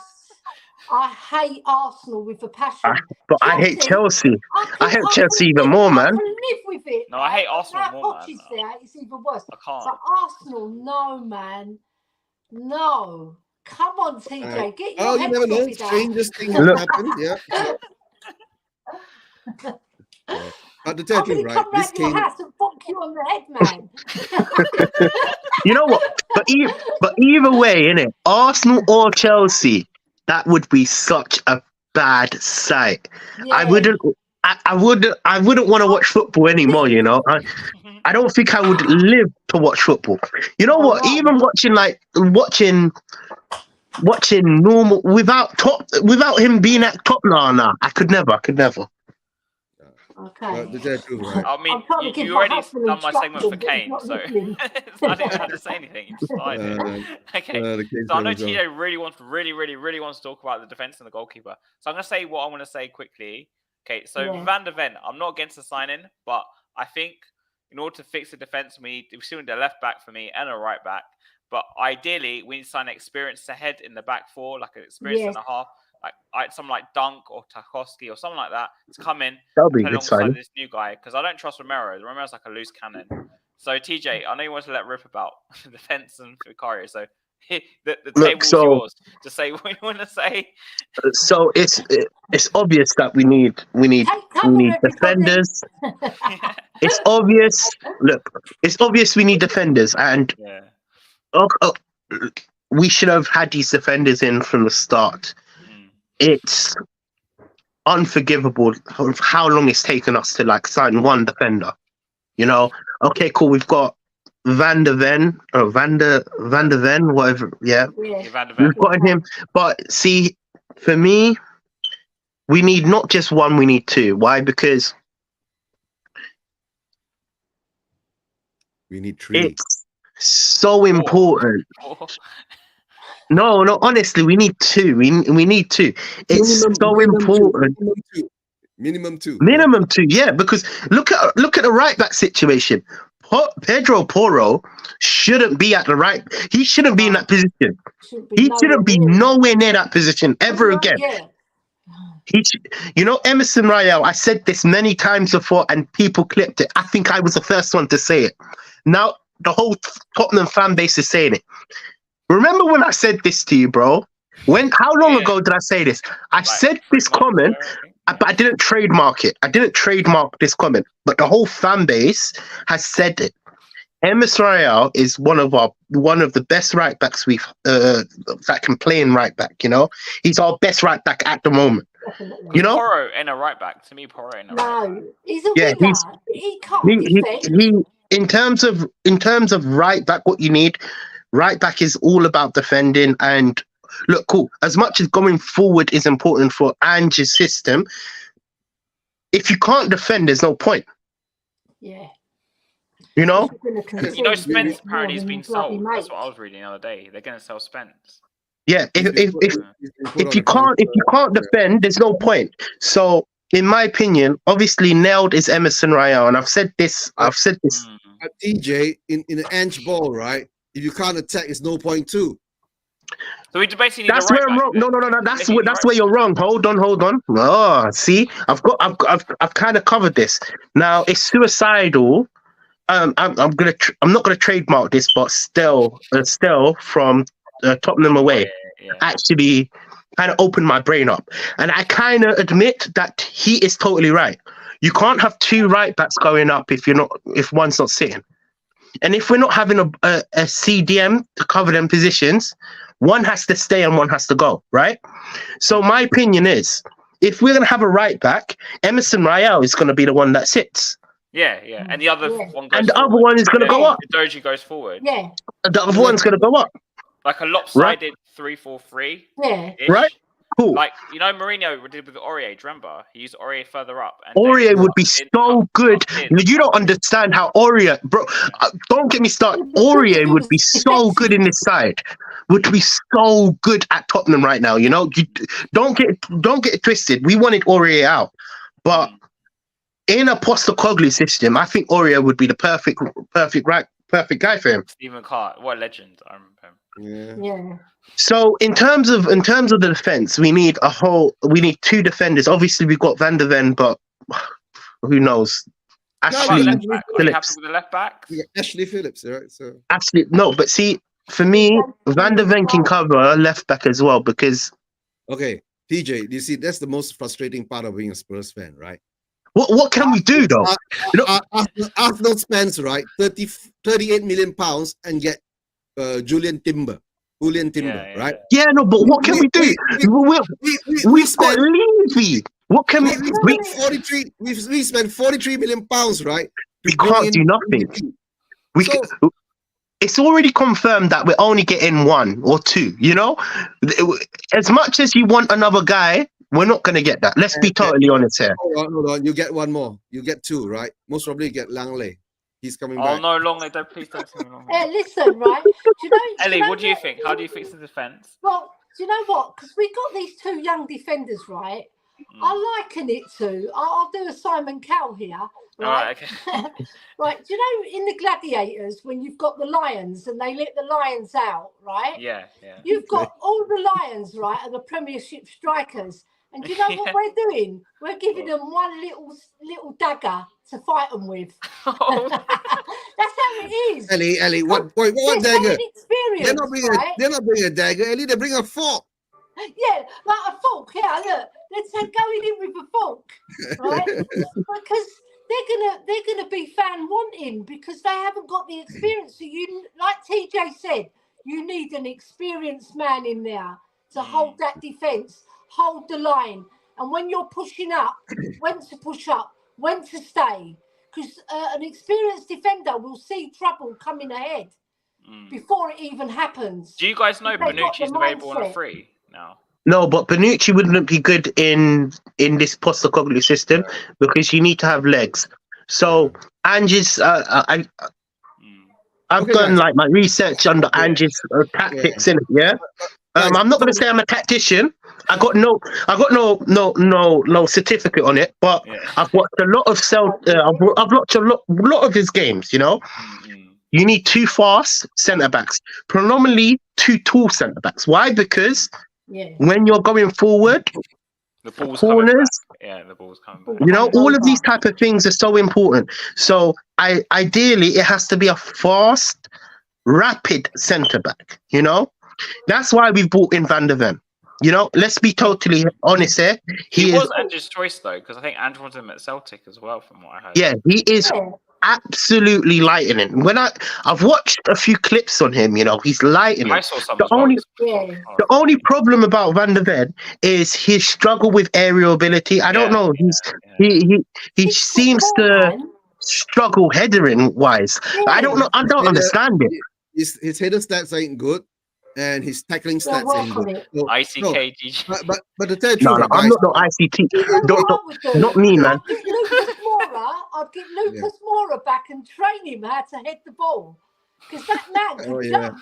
I hate Arsenal with a passion. But I hate Chelsea. I hate can Chelsea live- even more, I man. can live with it. No, I hate right? Arsenal Now more, Poch man. is there, it's even worse. I can't. But Arsenal, no, man. No. Come on, TJ. Get your Oh, you head never know. sorted out. Strangest things Look. happen. Yeah. But to tell I'm you, going to right, come this round your came. house and bonk you on the head, man. You know what? But either way, innit? Arsenal or Chelsea, that would be such a bad sight. I Yeah. wouldn't want to watch football anymore. You know, I don't think I would live to watch football. You know what? Oh. Even watching normal without him being at top. Nah. I could never. Okay. To tell you the truth, right? I mean, I'm trying to give you my already husband done my segment for instructions, but he's Kane, not so listening. I didn't have to say anything. You just started it. Okay. The case So I know goes on. TJ really wants to talk about the defense and the goalkeeper. So I'm going to say what I want to say quickly. Okay, so Yeah. Van der Ven, I'm not against the signing, but I think in order to fix the defense, we still need a left back for me and a right back. But ideally, we need to sign an experienced ahead in the back four, like an experienced Yes. and a half, like someone like Dunk or Tarkowski or something like that to come in That'll be a good alongside sign. this new guy, because I don't trust Romero. Romero's like a loose cannon. So TJ, I know you want to let rip about the defense and Vicario, so the table's so- yours to say what you want to say. So it's obvious that we need Take cover, everybody. defenders. It's obvious. Look, it's obvious we need defenders, and Yeah. we should have had these defenders in from the start. Mm. It's unforgivable of how long it's taken us to like sign one defender. You know, okay, cool. We've got Van der Ven, whatever. Yeah, Yeah. Van de Ven. we've got him. But see, for me, we need not just one, we need two. Why? Because We need 3. it's so important. Oh, No, honestly, we need two. We need two. It's so important. Minimum 2. Minimum two, yeah. Because look at the right back situation. Pedro Porro shouldn't be at the right. He shouldn't be in that position. He shouldn't be nowhere near that position ever again. Yeah. You know, Emerson Royale, I said this many times before and people clipped it. I think I was the first one to say it. Now, the whole Tottenham fan base is saying it. Remember when I said this to you, bro? How long ago did I say this? I said this comment, but I didn't trademark it. I didn't trademark this comment, but the whole fan base has said it. Emerson Royale is one of the best right backs that can play in right back. You know, he's our best right back at the moment. Definitely. You know, Porro in a right back. To me, Porro in a right back. No, he's a Yeah, winger. He can't defend. he in terms of right back, what you need, right back is all about defending. And look, cool. As much as going forward is important for Ange's system, if you can't defend, there's no point. Yeah. You know. You know, Spence apparently has been sold. That's what I was reading the other day. They're going to sell Spence. Yeah. If you can't defend, there's no point. So, in my opinion, obviously nailed is Emerson Royale, and I've said this. DJ in an Ange ball, right? If you can't attack, it's no point too. So we basically need That's a where right I'm back, wrong. then. No. That's where you're wrong. Hold on. Oh, see, I've kind of covered this. Now it's suicidal. I'm not gonna trademark this, but still from Tottenham away, actually kind of opened my brain up, and I kind of admit that he is totally right. You can't have two right backs going up if one's not sitting, and if we're not having a CDM to cover them positions, one has to stay and one has to go, right? So my opinion is, if we're gonna have a right back, Emerson Royale is gonna be the one that sits. Yeah, and the other one goes and the forward. other one is going to go up. Doji goes forward. Yeah. And the other one's going to go up. Like a lopsided 3-4-3. Yeah. Right? Cool. Like, you know, Mourinho did with Aurier, do you remember? He used Aurier further up. And Aurier would be so good. You don't understand how Aurier, bro. Don't get me started. Aurier would be so good in this side. Would be so good at Tottenham right now. You know, don't get it twisted. We wanted Aurier out, but in a Postecoglou system, I think Aurier would be the perfect guy for him. Stephen Clark, what a legend! I remember him. Yeah. So in terms of the defense, we need two defenders. Obviously, we've got Van der Ven, but who knows? Ashley Are you happy Phillips. with the left back? You got Ashley Phillips, right? So Ashley, no, but see, for me, Van der Ven can cover left back as well because. okay, TJ, you see, that's the most frustrating part of being a Spurs fan, right? What can we do though? Arsenal spends right 38 million pounds and get Julian Timber, right? Yeah, no, but what can we do? We've got Levy. What can we spend 43 million pounds, right? We can't do nothing. It's already confirmed that we're only getting one or two. You know, as much as you want another guy, we're not going to get that. Let's be totally honest here. Hold on. You get one more. You get two, right? Most probably you get Langley. He's coming back. Oh no, Longley! Please don't say Longley. Listen, right? Do you know, Ellie, what do you think? How do you fix the defense? Well, do you know what? Because we got these two young defenders, right? I liken it to. I'll do a Simon Cowell here. Right. Okay. Right. Do you know in the Gladiators when you've got the lions and they let the lions out, right? Yeah. You've got all the lions, right, are the Premiership strikers. And do you know what we're doing? We're giving them one little dagger to fight them with. That's how it is. Ellie, what dagger? They're not bringing a dagger, Ellie. They bring a fork. Yeah, like a fork. Yeah, look, let's say going in with a fork, right? Because they're gonna be fan wanting because they haven't got the experience. So you, like TJ said, you need an experienced man in there to hold that defence. Hold the line. and when you're pushing up, when to push up, when to stay. Because an experienced defender will see trouble coming ahead before it even happens. Do you guys know They've got Bonucci's the available on a mindset. free now? No, but Bonucci wouldn't be good in this Postecoglou system because you need to have legs. So Ange's, I've Okay, done guys. like my research under Ange's tactics in it. Yeah, Guys, I'm not going to say I'm a tactician. I got no certificate on it, but I've watched a lot of I've watched a lot of his games. You know, you need 2 fast centre backs, predominantly 2 tall centre backs. Why? Because when you're going forward, The ball's corners, coming back. Yeah, the ball's coming back. you know, all of these type of things are so important. So ideally, it has to be a fast, rapid centre back. You know, that's why we've brought in Van der Ven. You know, let's be totally honest here. He is was Andrew's choice though, because I think Andrew wanted him at Celtic as well, from what I heard. yeah, he is absolutely lightning. When I've watched a few clips on him, you know, he's lightning. I saw some The as well. only- Yeah. The only problem about Van der Ven is his struggle with aerial ability. I don't know. He He's seems got the to ball, man. struggle headering wise. I don't know. I don't understand it. His header stats ain't good, and his tackling They'll stats work ain't on good. it. So, ICKG. but to tell you the No, truth, I'm guys, not no ICT. You know Don't, what I would do? not me, man. I'd get Lucas Moura. I'd get Lucas Moura back and train him how to head the ball. Because that man can Oh, yeah. jump.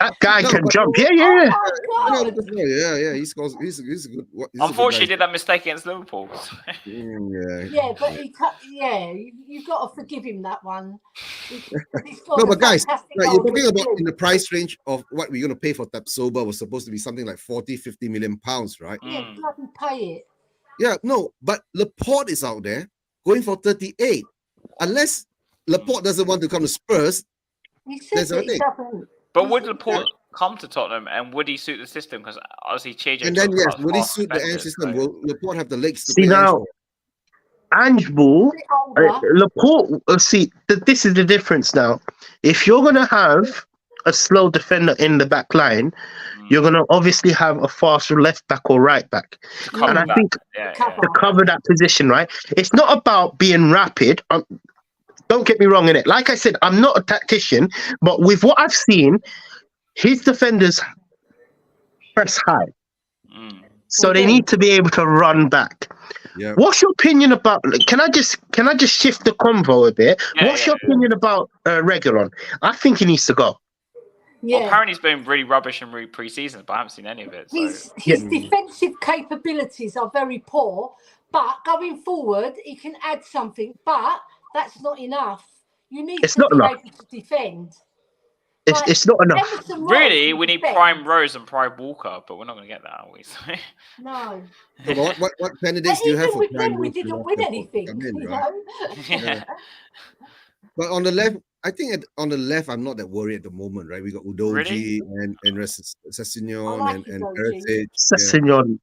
That guy No, can but- jump. Yeah. Oh No, my God. yeah, he scores. He's a good. He's a good Unfortunately, he guy. did that mistake against Liverpool. Yeah, but you've got to forgive him that one. He's got No, a but guys, fantastic like, goal you're talking against about Leeds. in the price range of what we're going to pay for Tapsoba was supposed to be something like 40-50 million pounds, right? Yeah, bloody pay it. Yeah, no, but Laporte is out there going for 38. Unless Laporte doesn't want to come to Spurs, He There's says a that he thing. doesn't. But would Laporte come to Tottenham, and would he suit the system? Because obviously, Chage. and then yes, will he suit the Ange system? Will Laporte have the legs to See play now, Ange Ball, A bit older. Laporte. This is the difference now. If you're gonna have a slow defender in the back line, you're gonna obviously have a faster left back or right back, and I think to cover that position, right? It's not about being rapid. Don't get me wrong in it. Like I said, I'm not a tactician, but with what I've seen, his defenders press high, so they need to be able to run back. Yeah. What's your opinion about? Can I just shift the convo a bit? What's your opinion about Reguilon? I think he needs to go. Yeah. Well, apparently, he's been really rubbish in pre-season, but I haven't seen any of it. So. His defensive capabilities are very poor, but going forward, he can add something. But that's not enough. You need It's to not be enough. able to defend. It's not enough. Emerson Royal Really, can we need defend. Prime Rose and Prime Walker, but we're not going to get that, are we? So- No. So what candidates But do you have even for with Prime them, we Rose to didn't win come anything. in, You right? know? Yeah. But on the left, I think on the left, I'm not that worried at the moment, right? We got Udoji and Sessegnon I like and Udogie. Perisic. Sessegnon.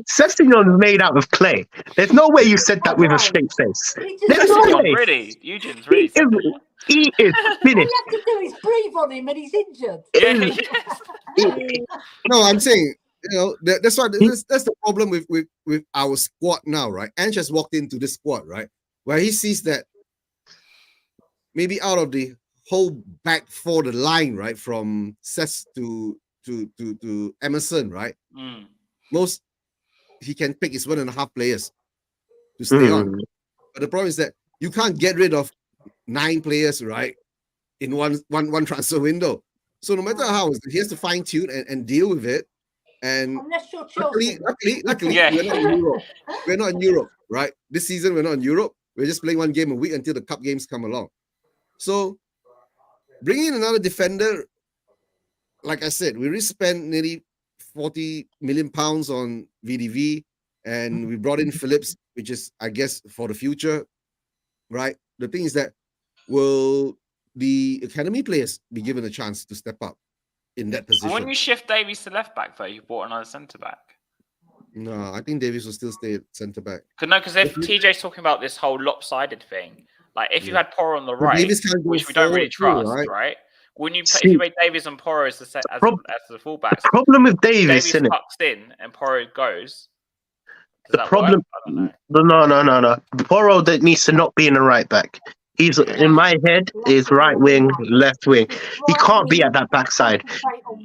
Sessegnon's made out of clay. There's no way you said that with a straight face. He just There's no Sessegnon, way. really? Eugene's really said that. He is all finished. you have to do is breathe on him and he's injured. Yeah, No, I'm saying, you know, that's why that's the problem with our squad now, right? Ange has walked into this squad, right, where he sees that maybe out of the whole back for the line, right, from Cess to Emerson, right, most he can pick is 1.5 players to stay on. But the problem is that you can't get rid of 9 players, right, in one transfer window. So no matter how, he has to fine tune and deal with it. And Unless you're Chelsea. luckily, Yeah. we're not in Europe. We're not in Europe, right? This season we're not in Europe. We're just playing one game a week until the cup games come along. So bringing in another defender, like I said, we already spent nearly 40 million pounds on VDV, and we brought in Phillips, which is, I guess, for the future, right? The thing is that will the academy players be given a chance to step up in that position? When you shift Davies to left back, though, you brought another centre back. No, I think Davies will still stay at centre back. Because if TJ's talking about this whole lopsided thing, like if you had Porro on the But right, Davies can't go which we don't really forward too, trust, right? right? When you See, if you made Davies and Porro as the fullbacks, problem with Davies, Davies isn't it? tucks in and Porro goes. The problem, no. Porro that needs to not be in the right back. He's in my head is right wing, left wing. He can't be at that backside.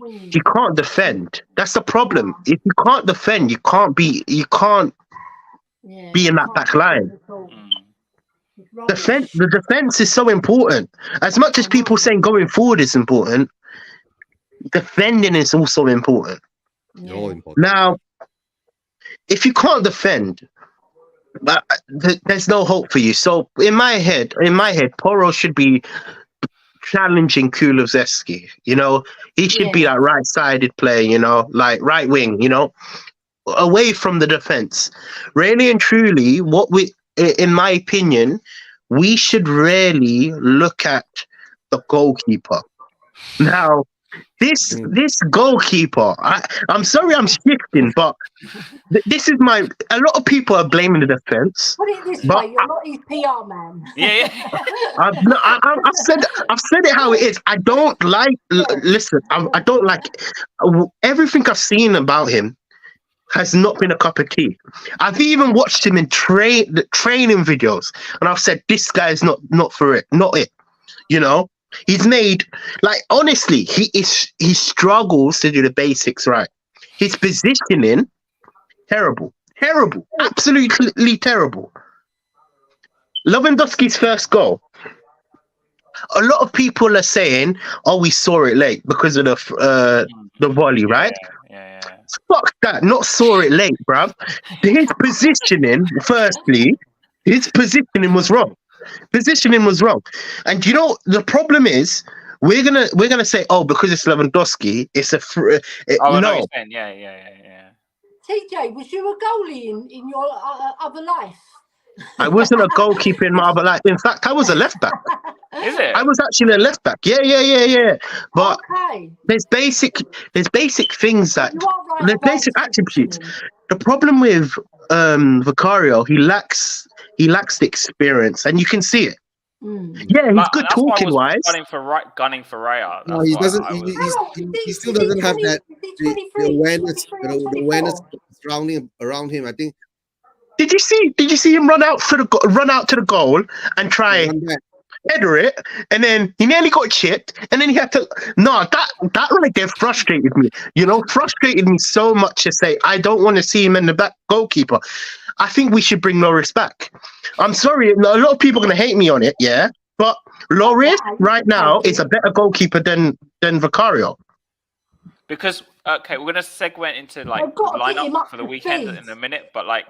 He can't defend. That's the problem. If you can't defend, you can't be in that back line. The defense is so important. As much as people saying going forward is important, defending is also important. Now, if you can't defend, there's no hope for you. So in my head, Porro should be challenging Kulusevski. You know, he should be that right-sided player. You know, like right wing. You know, away from the defense. Really and truly, in my opinion, we should really look at the goalkeeper. Now, this goalkeeper, I'm sorry I'm shifting, but this is a lot of people are blaming the defense. Put it this way, you're not his PR man. Yeah. I've said it how it is. I don't like, listen, I don't like everything I've seen about him has not been a cup of tea. I've even watched him in training videos, and I've said, this guy is not for it, not it, you know? He's made, like, honestly, he struggles to do the basics right. His positioning, terrible, absolutely terrible. Lewandowski's first goal. A lot of people are saying, "Oh, we saw it late because of the volley, right?" Yeah. Fuck that! Not saw it late, bruv. His positioning, firstly, was wrong. And you know the problem is we're gonna say, oh, because it's Lewandowski, it's no. Yeah. TJ, was you a goalie in your other life? I wasn't a goalkeeper in my other life. In fact, I was a left back. Is it? I was actually a left back. Yeah. But okay. there's basic things that there's basic attributes. The problem with Vicario, he lacks the experience, and you can see it. Yeah, he's good talking wise. Gunning for Raya. No, he doesn't. He still doesn't have that the awareness around him. I think. Did you see him run out to the goal and try header it, and then he nearly got chipped, and then he had to. No, that right there frustrated me. You know, frustrated me so much to say I don't want to see him in the back goalkeeper. I think we should bring Lloris back. I'm sorry, a lot of people are going to hate me on it, yeah, but Lloris right now is a better goalkeeper than Vicario. Because we're going to segue into like lineup for the weekend in a minute, but like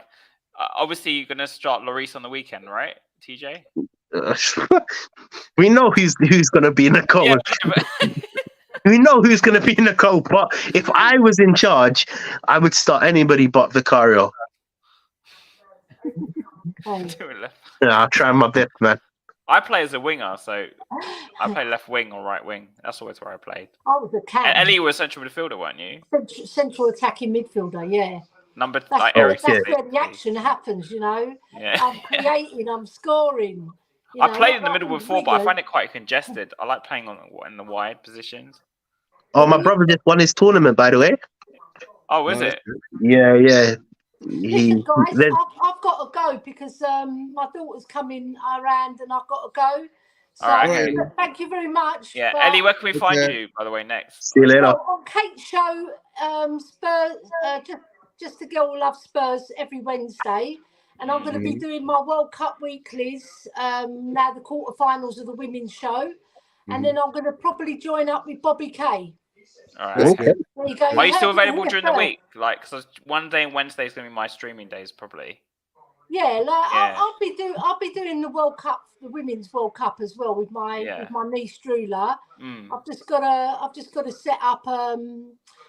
obviously you're going to start Lloris on the weekend, right, TJ? We know who's going to be in the goal. Yeah, we know who's going to be in the goal, but if I was in charge, I would start anybody but Vicario. I'll try my best, man. I play as a winger, so I play left wing or right wing. That's always where I played. I was a cat. Ellie was central midfielder, weren't you? Central attacking midfielder, yeah. That's where the action happens, you know. Yeah. I'm creating, I'm scoring. I played in the middle before, but I find it quite congested. I like playing in the wide positions. Oh, my brother just won his tournament, by the way. Oh, is it? Yeah. Listen, guys, I've got to go because my daughter's coming around and I've got to go. So all right. Thank you very much. Yeah, Ellie, where can we find you, by the way, next? See you later. On Kate's show, Spurs, just the girl who loves Spurs every Wednesday. And I'm going to be doing my World Cup weeklies, now the quarterfinals of the women's show. And then I'm going to probably join up with Bobby Kay. All right. Okay. There you go. Are you still available during the week? Like, cause one day and Wednesday is going to be my streaming days, probably. Yeah, I'll be doing the World Cup, the Women's World Cup as well with my niece Drula. I've just got to set up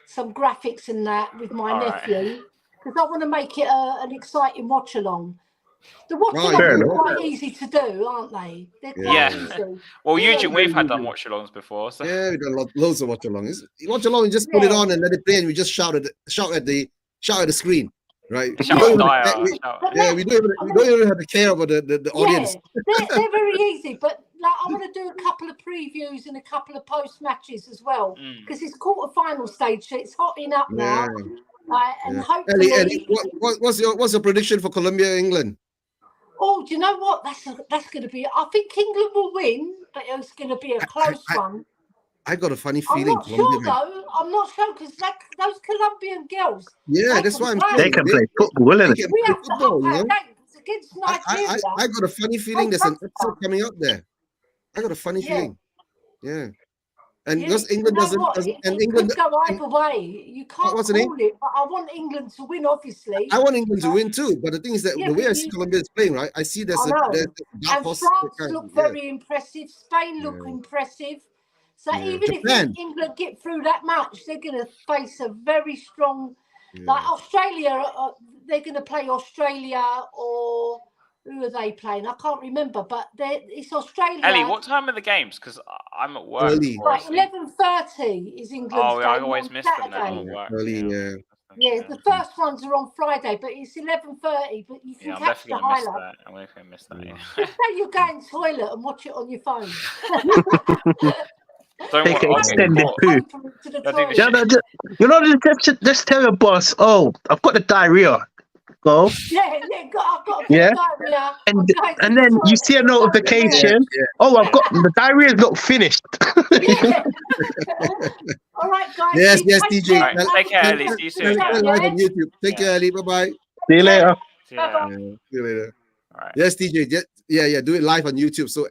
some graphics and that with my nephew because I want to make it an exciting watch along. The watch-alongs are quite easy to do, aren't they? They're quite easy. Well, Eugene, we've had watch-alongs before. So. Yeah, we've done loads of watch-alongs. Watch-along, you just put it on and let it play, and we just shout at the screen, right? We don't even have to care about the audience. They're very easy, but like I want to do a couple of previews and a couple of post matches as well because it's quarterfinal stage, so it's hotting up now. Right, and Yeah. hopefully. Ellie, what's your prediction for Colombia, England? Oh, do you know what? That's going to be. I think England will win, but it's going to be a close one. I got a funny I'm feeling. not sure though. I'm not sure because those Colombian girls. Yeah, they that's can why I'm play. saying. They can play football, They innit? can We play have to football, up you our know? game against Nigeria. I got a funny feeling there's an upset coming up there. I got a funny feeling. Yeah. And because England you know what? doesn't and it England could go either way. You can't what's the name? call it, but I want England to win, obviously. I want England to win too, but the thing is that Yeah, the way but I see Colombia is playing, right? I see there's I know. a dark And horse. France kind look of- very impressive. Spain look Yeah. impressive. So Yeah. even Japan. if England get through that match, they're going to face a very strong. Yeah. Like Australia, they're going to play Australia or who are they playing? I can't remember, but it's Australia. Ellie, what time are the games? Because I'm at work. Early. before I Like sleep. 11:30 is England's Oh, yeah, I game always on miss them then. Saturday. I'm at work. Early, yeah. Yeah, the first ones are on Friday, but it's 11:30. But you can Yeah, I'm catch definitely the gonna miss highlight. that. I'm definitely gonna miss that. Yeah. Yeah. Just say you're going toilet and watch it on your phone. Don't Take worry, an I'll get extended caught. poo. To the I think Yeah, toilet. no, you know, just tell your boss, oh, I've got the diarrhea. Go. Yeah, I've got Yeah. diarrhea. And I'm going to and the then you toilet. see a notification. Yeah. Oh, I've got the diarrhea's not finished. Yeah. All right, guys. Yes, you yes, take TJ. care. Right, take care, Ellie. Tell- See you tell- soon. tell Yeah. live on YouTube. Take care, Ali. Bye-bye. See you later. See you later. Bye-bye. See you later. All right. Yes, TJ. Yeah. Do it live on YouTube so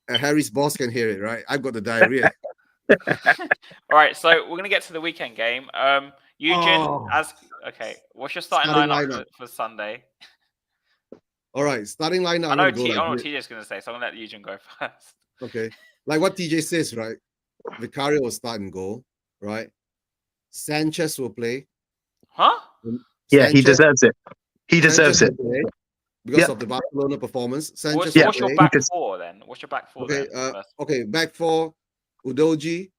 Harry's boss can hear it, right? I've got the diarrhea. All right, so we're gonna get to the weekend game. Eugene, Oh. okay. What's your starting Starting lineup lineup. for Sunday? All right, starting lineup. I I'm know gonna go I know what like this. TJ's gonna say, so I'm gonna let Eugene go first. Okay, like what TJ says, right? Vicario will start and goal, right? Sanchez will play. Huh? Yeah, he Sanchez- deserves it. He deserves Sanchez it. will play because Yeah. of the Barcelona performance. Sanchez What's, will Yeah. what's your play. back Because- four then? What's your back four Okay, then? first? okay, back four: Udoji,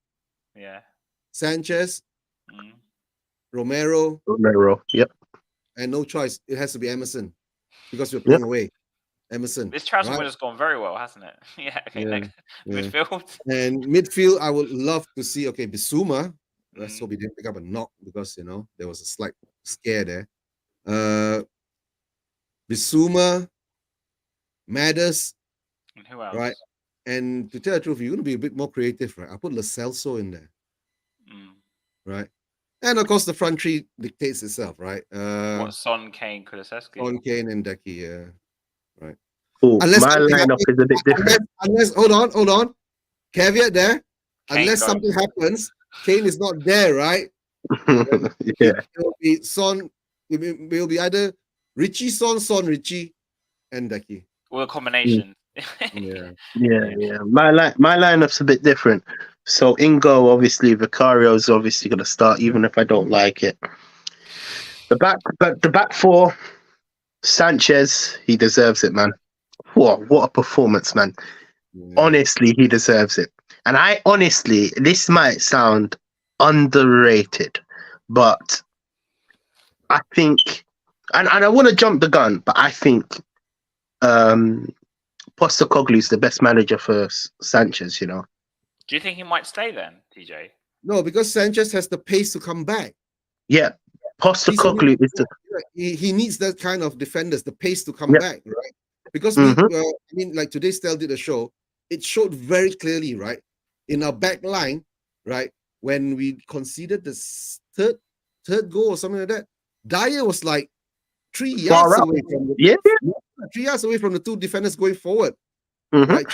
Yeah. Sanchez, Mm. Romero, Romero. Yep. and no choice. It has to be Emerson because we're playing away. Emerson. This transfer right? has gone very well, hasn't it? Yeah. Okay. Yeah, Next yeah. midfield. And midfield, I would love to see. Okay, Bissouma. Let's Mm. hope he didn't pick up a knock because there was a slight scare there. Bissouma, Madders, And who else? right? And to tell the truth, you're going to be a bit more creative, right? I'll put Lo Celso in there, Mm. right? And of course, the front three dictates itself, right? What Son, Kane, Kulusevski? On Kane and Decky, yeah. Cool. Unless My something lineup is a bit different. Unless hold on. Caveat there. Kane Unless goes. something happens, Kane is not there, right? Yeah. It will be Son. It will be either Richie, Son, Richie, and Decky. All the combinations. Yeah. Yeah. My lineup's a bit different. So in goal, obviously, Vicario's obviously going to start, even if I don't like it. The back four, Sanchez, he deserves it, man. What a performance, man. Yeah. Honestly, he deserves it. And this might sound underrated, but I think, and I want to jump the gun, but I think Postecoglou is the best manager for Sanchez, Do you think he might stay then, TJ? No, because Sanchez has the pace to come back. Yeah, Postecoglou is the He needs that kind of defenders, the pace to come Yep. back, right? Because like today's Stel did a show, it showed very clearly, right, in our back line, right, when we conceded the third goal or something like that, Dyer was like 3 yards Far out. away from the, yeah. 3 yards away from the two defenders going forward, Mhm. right?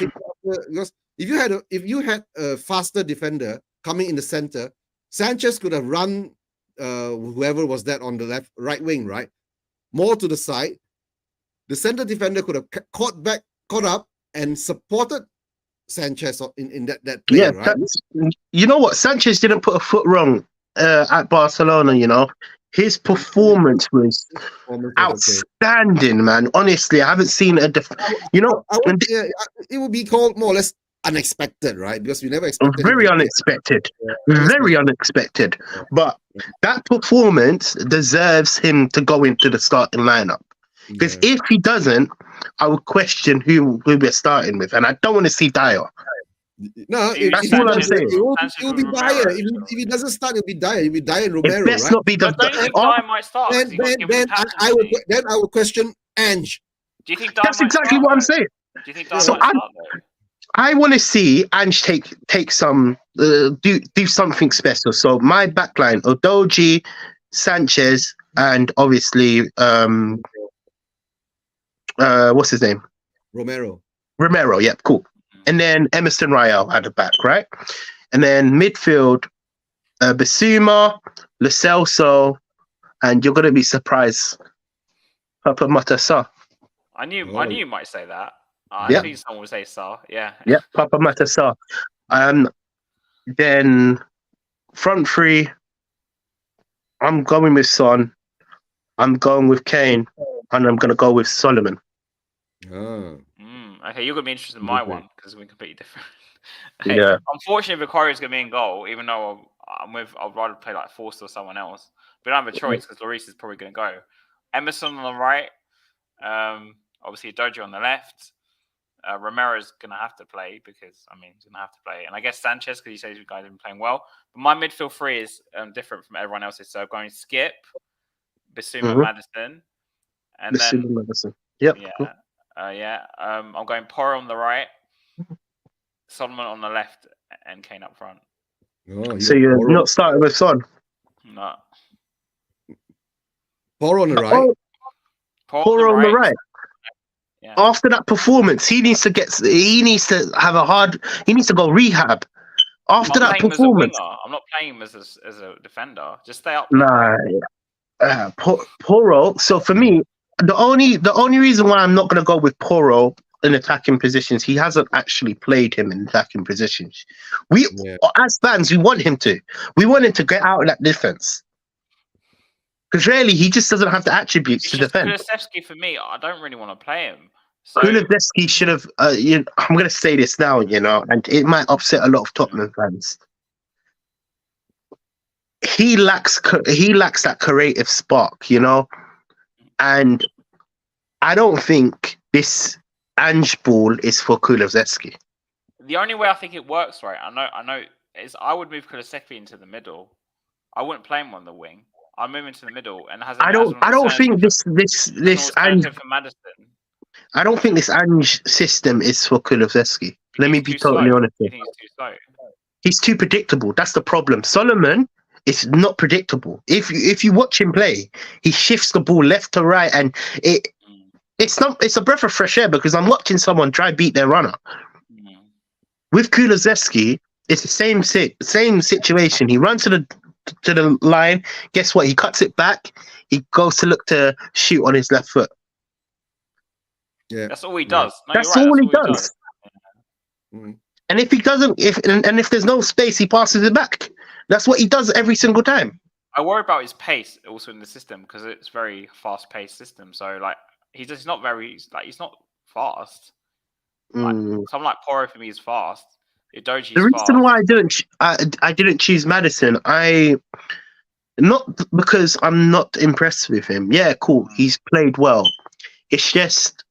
Because if you had a faster defender coming in the center, Sanchez could have run whoever was that on the right wing, right, more to the side. The center defender could have caught up, and supported Sanchez in that play, Yeah, right? you know what? Sanchez didn't put a foot wrong at Barcelona. His performance was Performance was okay. outstanding, man. Honestly, I haven't seen a It would be called more or less unexpected, right? Because we never expected. very him to- unexpected. Yeah. Very unexpected. But that performance deserves him to go into the starting lineup. Because Yeah. if he doesn't, I would question who we're starting with. And I don't want to see Dyer. No, You That's if he all I'm doesn't, saying. Sanchez it'll be with Dyer. Romero, If he doesn't start, it'll be Dyer. It'll be Dyer and It Romero, best right? not be the. But don't you think Oh, Dyer might start? 'Cause Then, you got to then, give him then I will captaincy. then I will question Ange. Do you think Dyer that's might exactly start, what I'm though? saying. Do you think Dyer So might start though? I want to see Ange take some do something special. So my backline: Udogie, Sanchez, and obviously what's his name? Romero. Romero. Yep, cool. And then Emerson Royale at the back, right? And then midfield, Basuma, Lo Celso, and you're gonna be surprised, Papa Matassa. I knew Oh. you might say that. I Yeah. think someone would say Sar. Yeah. Yep, Papa Matassa. Then front three, I'm going with Son. I'm going with Kane, and I'm gonna go with Solomon. Ah. Okay, you're gonna be interested in my Okay. one because we're completely different. Yeah. Unfortunately, Vicario's gonna be in goal, even though I'd rather play like Forster or someone else. But I don't have a choice because Lloris is probably gonna go. Emerson on the right. Obviously Dojo on the left. Romero's gonna have to play because he's gonna have to play, and I guess Sanchez because he says you guys have been playing well. But my midfield three is different from everyone else's. So I'm going Skip, Bissouma, Maddison, and then Madison. Yep. yeah, Cool. I'm going Porro on the right, Solomon on the left, and Kane up front. Oh, So you're not starting with Son. No, Porro on the right. Porro on the right. Yeah. After that performance, he needs to go rehab. After that performance, I'm not playing him as a defender. Just stay up. nah. Porro. So for me, the only reason why I'm not going to go with Porro in attacking positions, he hasn't actually played him in attacking positions. As fans, we want him to. We want him to get out of that defense. Because really, he just doesn't have the attributes to defend. Kulusevski, for me, I don't really want to play him. So Kulusevski should have. I'm going to say this now, and it might upset a lot of Tottenham fans. He lacks that creative spark, and I don't think this Ange ball is for Kulusevski. The only way I think it works, right? I know, is I would move Kulusevski into the middle. I wouldn't play him on the wing. I'd move him to the middle and I don't think this Ange for Maddison. I don't think this Ange system is for Kulusevski. Let me be totally honest. I think he's too slow. He's too predictable. That's the problem. Solomon is not predictable. If you watch him play, he shifts the ball left to right, and it's a breath of fresh air because I'm watching someone try beat their runner. With Kulusevski, it's the same situation. He runs to the line. Guess what? He cuts it back. He goes to look to shoot on his left foot. Yeah, that's all he does. No, that's all he does. Mm. And if he doesn't, if there's no space, he passes it back. That's what he does every single time. I worry about his pace also in the system because it's a very fast-paced system. So like he's not fast. Someone like Porro for me is fast. Udogie the reason why I didn't choose Maddison, not because I'm not impressed with him. Yeah, cool. He's played well. It's just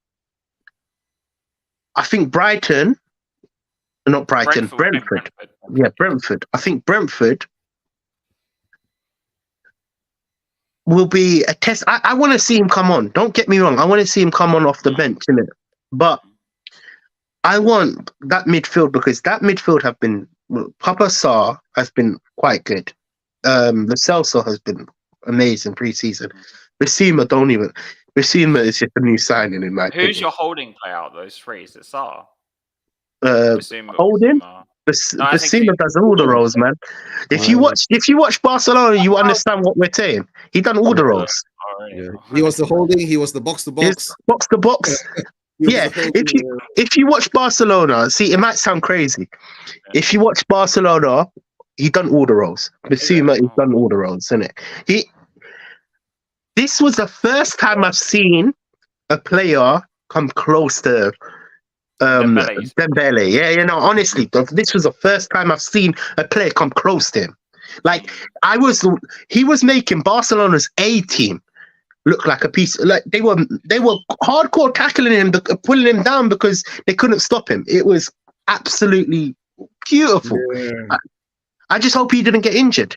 I think Brentford. Yeah, Brentford. I think Brentford will be a test. I want to see him come on. Don't get me wrong. I want to see him come on off the bench, innit? But I want that midfield because that midfield have been. Papa Sarr has been quite good. Lo Celso has been amazing pre-season. Bissouma is just a new signing in my opinion. Who's your holding player out of those three? Is it Sarr? Holding? Bissouma does all the roles, man. If you watch Barcelona, you understand what we're saying. He done all the roles. Yeah. He was the holding. He was the box to box. Box to box. Yeah. If you watch Barcelona, see, it might sound crazy. If you watch Barcelona, he done all the roles. Bissouma, he's done all the roles, isn't it? This was the first time I've seen a player come close to Dembele. Yeah, honestly, this was the first time I've seen a player come close to him. Like he was making Barcelona's A team look like a piece. Like they were hardcore tackling him, pulling him down because they couldn't stop him. It was absolutely beautiful. Yeah, I just hope he didn't get injured.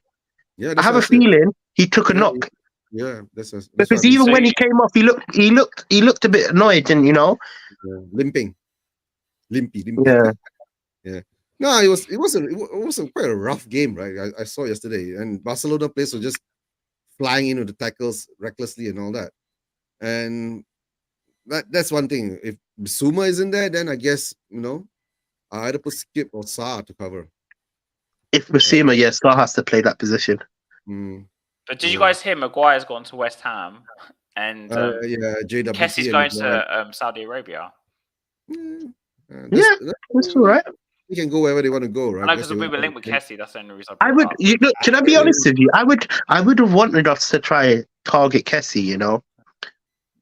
yeah. I That's have what a I said. feeling he took a Yeah, knock yeah, that's what because I've been even So when he you- came off, he looked a bit annoyed, and you know, limping, limpy. yeah. Yeah. No, it was quite a rough game, right? I saw yesterday, and Barcelona players were just flying into the tackles recklessly and all that. And that's one thing. If Suma isn't there, then I guess I either put Skip or Sa to cover. If Basuma, yes, Salah has to play that position. Mm. But did you Yeah. guys hear Maguire's gone to West Ham and Yeah, JWT. Kessie's and going Maguire. to Saudi Arabia? That's all right. They can go wherever they want to go, right? I know because they we want were to linked with play. Kessie. That's the only reason I brought would. it up. You look. Can I be honest with you? I would have wanted us to try target Kessie. You know,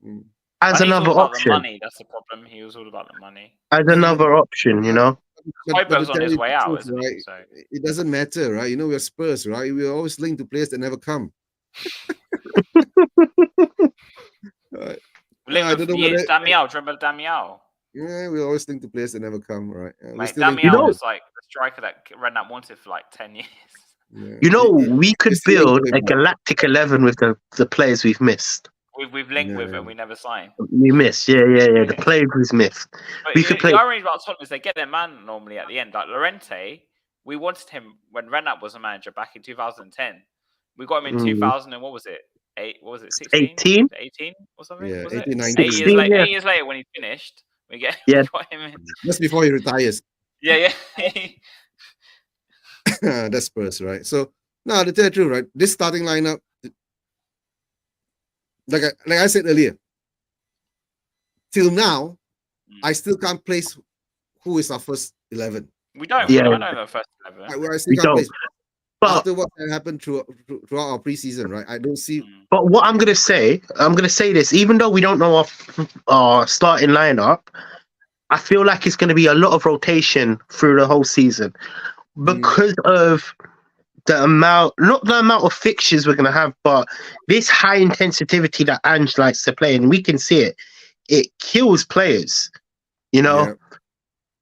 Mm. as And he's another all about the option. money. That's the problem. He was all about the money. As another option. You know. Højbjerg's to on tell his you way the out, truth, isn't he? right? So It doesn't matter, right? We're Spurs, right? We're always linked to players that never come. Right. linked I with don't know years. whether- Damiao, do you remember Damiao? Yeah, we always think to players that never come, right? We're Mate, still linked Damiao to- was like the striker that Redknapp wanted for like 10 years. Yeah. You know, we could It's linked build to a him. galactic 11 with the players we've missed. We've linked with Yeah. and we never signed. We missed, yeah. The players we've missed. But We could play- the irony about Tottenham is they get their man normally at the end. Like Llorente, we wanted him when Redknapp was a manager back in 2010. We got him in 2000 and what was it? 16? 18? 18 or something? Yeah, was it? 18, 8 19. years, 16, later, yeah. 8 years later when he finished, we Yeah. got him in. Just before he retires. Yeah. That's Spurs, right? So, no, to tell you the truth, right? This starting lineup, like I said earlier, till now, I still can't place who is our first 11. We don't. Yeah. I know the first 11. I still We can't don't. place. But After what happened throughout our preseason, right? I don't see. Mm. But what I'm gonna say this, even though we don't know our starting lineup, I feel like it's gonna be a lot of rotation through the whole season because of the amount, not the amount of fixtures we're gonna have, but this high intensity that Ange likes to play, and we can see it. It kills players, you know. Yeah.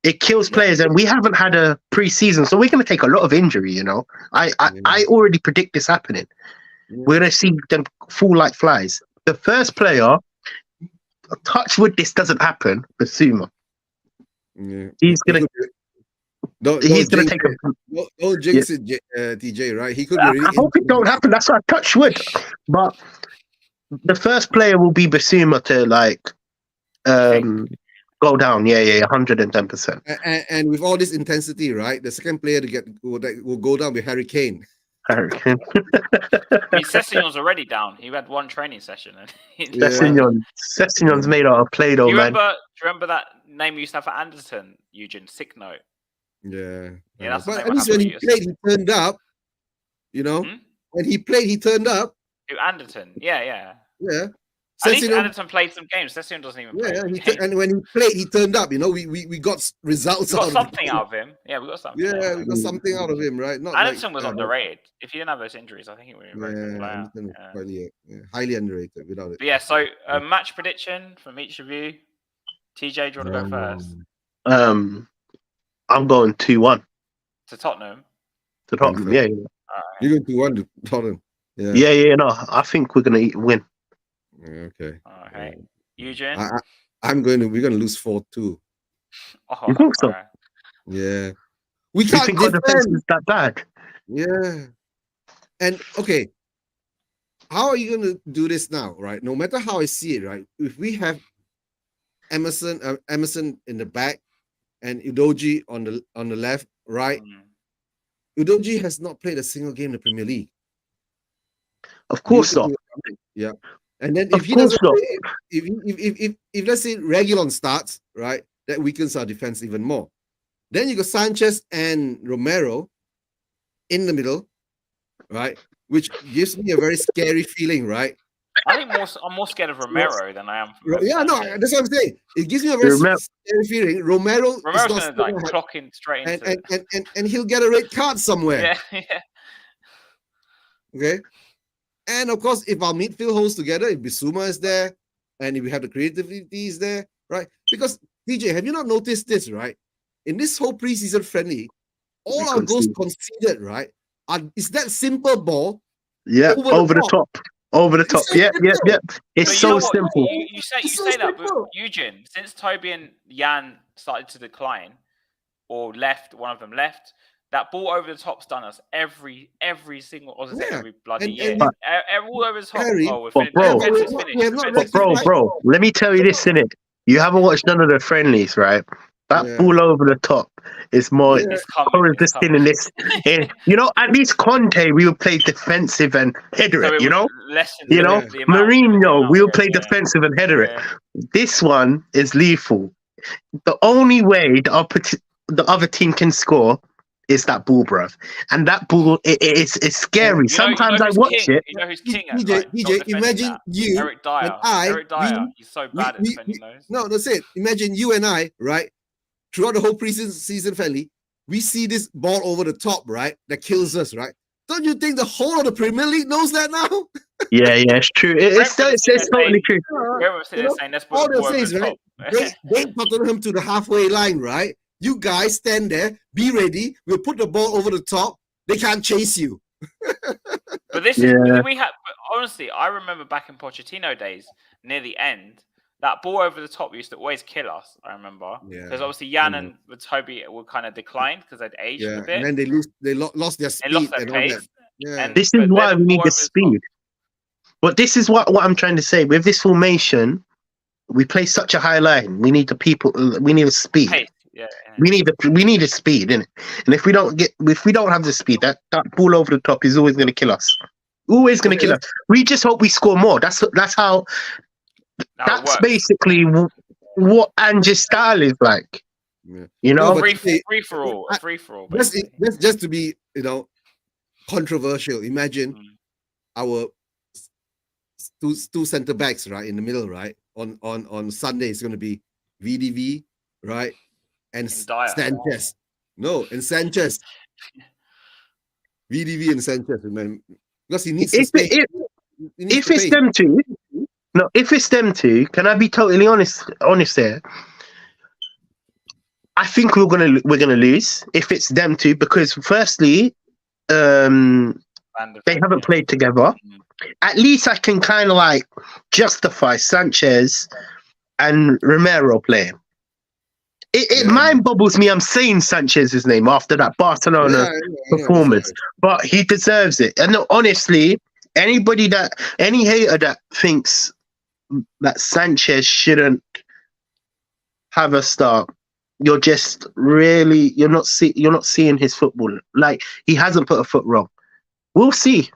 It kills players, and we haven't had a preseason, so we're gonna take a lot of injury. You know, I already predict this happening. Yeah. We're gonna see them fall like flies. The first player, touch wood, this doesn't happen. Basuma, Yeah. he's gonna Don't he's gonna jinx take it. a. Don't jinx it, TJ. Right? He could be. I Really hope it don't happen. That's why I touch wood. But the first player will be Basuma to like go down. Yeah, 110%. And with all this intensity, right? The second player will go down with Harry Kane. I mean, Sessegnon's already down. He had one training session. And Sessegnon's made out of Play-Doh, do you man. remember that name we used to have for Anderson, Eugene? Sick note. Yeah. Yeah, that's the But name at I least have when for he you. played, he turned up. You know, Hmm? when he played, he turned up. Who, Anderton? Yeah. Yeah. At least Sessignon- Anderton played some games. Sessignon doesn't even play. Yeah, any he games. and when he played, he turned up. You know, we got results We got out something of him. out of him. Yeah, we got something. Yeah, we got something out of him, right? Not Anderson like, was underrated. If he didn't have those injuries, I think he would be a very good Yeah, player. Anderson was Yeah. quite, highly underrated without it. But yeah, so match prediction from each of you. TJ, do you want to go first? I'm going 2-1 To Tottenham. to Tottenham. Okay. Yeah. All right. You're going to one to Tottenham. Yeah. Yeah. No, I think we're gonna win. Okay. Okay. Eugene? We're gonna lose 4-2. Oh, You think so? all right. Yeah. We You can't think our defense defend. is that bad? Yeah. And okay. How are you gonna do this now, right? No matter how I see it, right? If we have Emerson in the back and Udogie on the left, right? Mm. Udogie has not played a single game in the Premier League. Of course not. Yeah. And then Of if he course doesn't not. play, if let's say Reguilon starts, right, that weakens our defense even more. Then you got Sanchez and Romero in the middle, right? Which gives me a very scary feeling, right? I think I'm more scared of Romero than I am. Yeah, no, that's what I'm saying. It gives me a very scary feeling. Romero's Romero's not going to like clock in straight into and he'll get a red card somewhere. Yeah. Okay. And of course, if our midfield holds together, if Bissouma is there, and if we have the creativity is there, right? Because TJ, have you not noticed this, right? In this whole preseason friendly, all our goals conceded, right? It's that simple ball. Yeah, over the top. Over the top. It's so Yep. simple. It's But you so know what? simple. You say It's so that, but simple. Eugen, since Toby and Jan started to decline or left, one of them left. That ball over the top's done us every single, or Yeah. every bloody And year. we- All over the top. Harry, Oh, we're but finished. bro, Defense is we finished. have not Defense is But rectified. bro, let me tell you this, innit? You haven't watched none of the friendlies, right? That Yeah. ball over the top is more Yeah. It's coming. It's consistent in this. You know, at least Conte, we will play defensive and header So it, you know? lessen You know, the amount, Mourinho, we'll yeah, play yeah, defensive and header it. yeah. This one is lethal. The only way the other team can score is that ball, bruv. And that ball, it's scary. You know Sometimes I who's watch king? it. You know who's king at DJ, like, not DJ, defending imagine that? you Eric Dyer. and Eric Dyer. we- He's so bad at we- defending those. No, that's it. Imagine you and I, right? Throughout the whole season, Feli, we see this ball over the top, right? That kills us, right? Don't you think the whole of the Premier League knows that now? Yeah, it's true. It's totally true. Whoever sitting there saying, let's put all the they'll ball say over is, the right, top. Bring Tottenham to the halfway line, right? You guys stand there, be ready. We'll put the ball over the top. They can't chase you. But this is we had. Honestly, I remember back in Pochettino days, near the end, that ball over the top used to always kill us. I remember because obviously Jan and Toby were kind of declined because they'd aged a bit. And then they lost their speed. They lost their and all pace. that. Yeah. And- This is but why then we need ball the over the top. speed. But this is what I'm trying to say. With this formation, we play such a high line. We need the people. We need the speed. Pace. Yeah. We need the speed, innit? And if we don't have the speed, that ball over the top is always going to kill us. Always going to kill us. We just hope we score more. That's how. That's basically what Ange's style is like. Yeah. You know, No, but free for all. Free for all. Just to be, controversial. Imagine our two center backs, right, in the middle, right. On Sunday, it's going to be VDV, right, and Sanchez. No, and Sanchez. VDV and Sanchez, man, because he needs to stay. If it's them two, no, if it's them two, can I be totally honest there? I think we're gonna lose if it's them two because firstly, they haven't played together. At least I can kind of like justify Sanchez and Romero playing. It mind bubbles me. I'm saying Sanchez's name after that Barcelona performance, but he deserves it. And honestly, any hater that thinks that Sanchez shouldn't have a start, you're not seeing his football. Like he hasn't put a foot wrong. We'll see,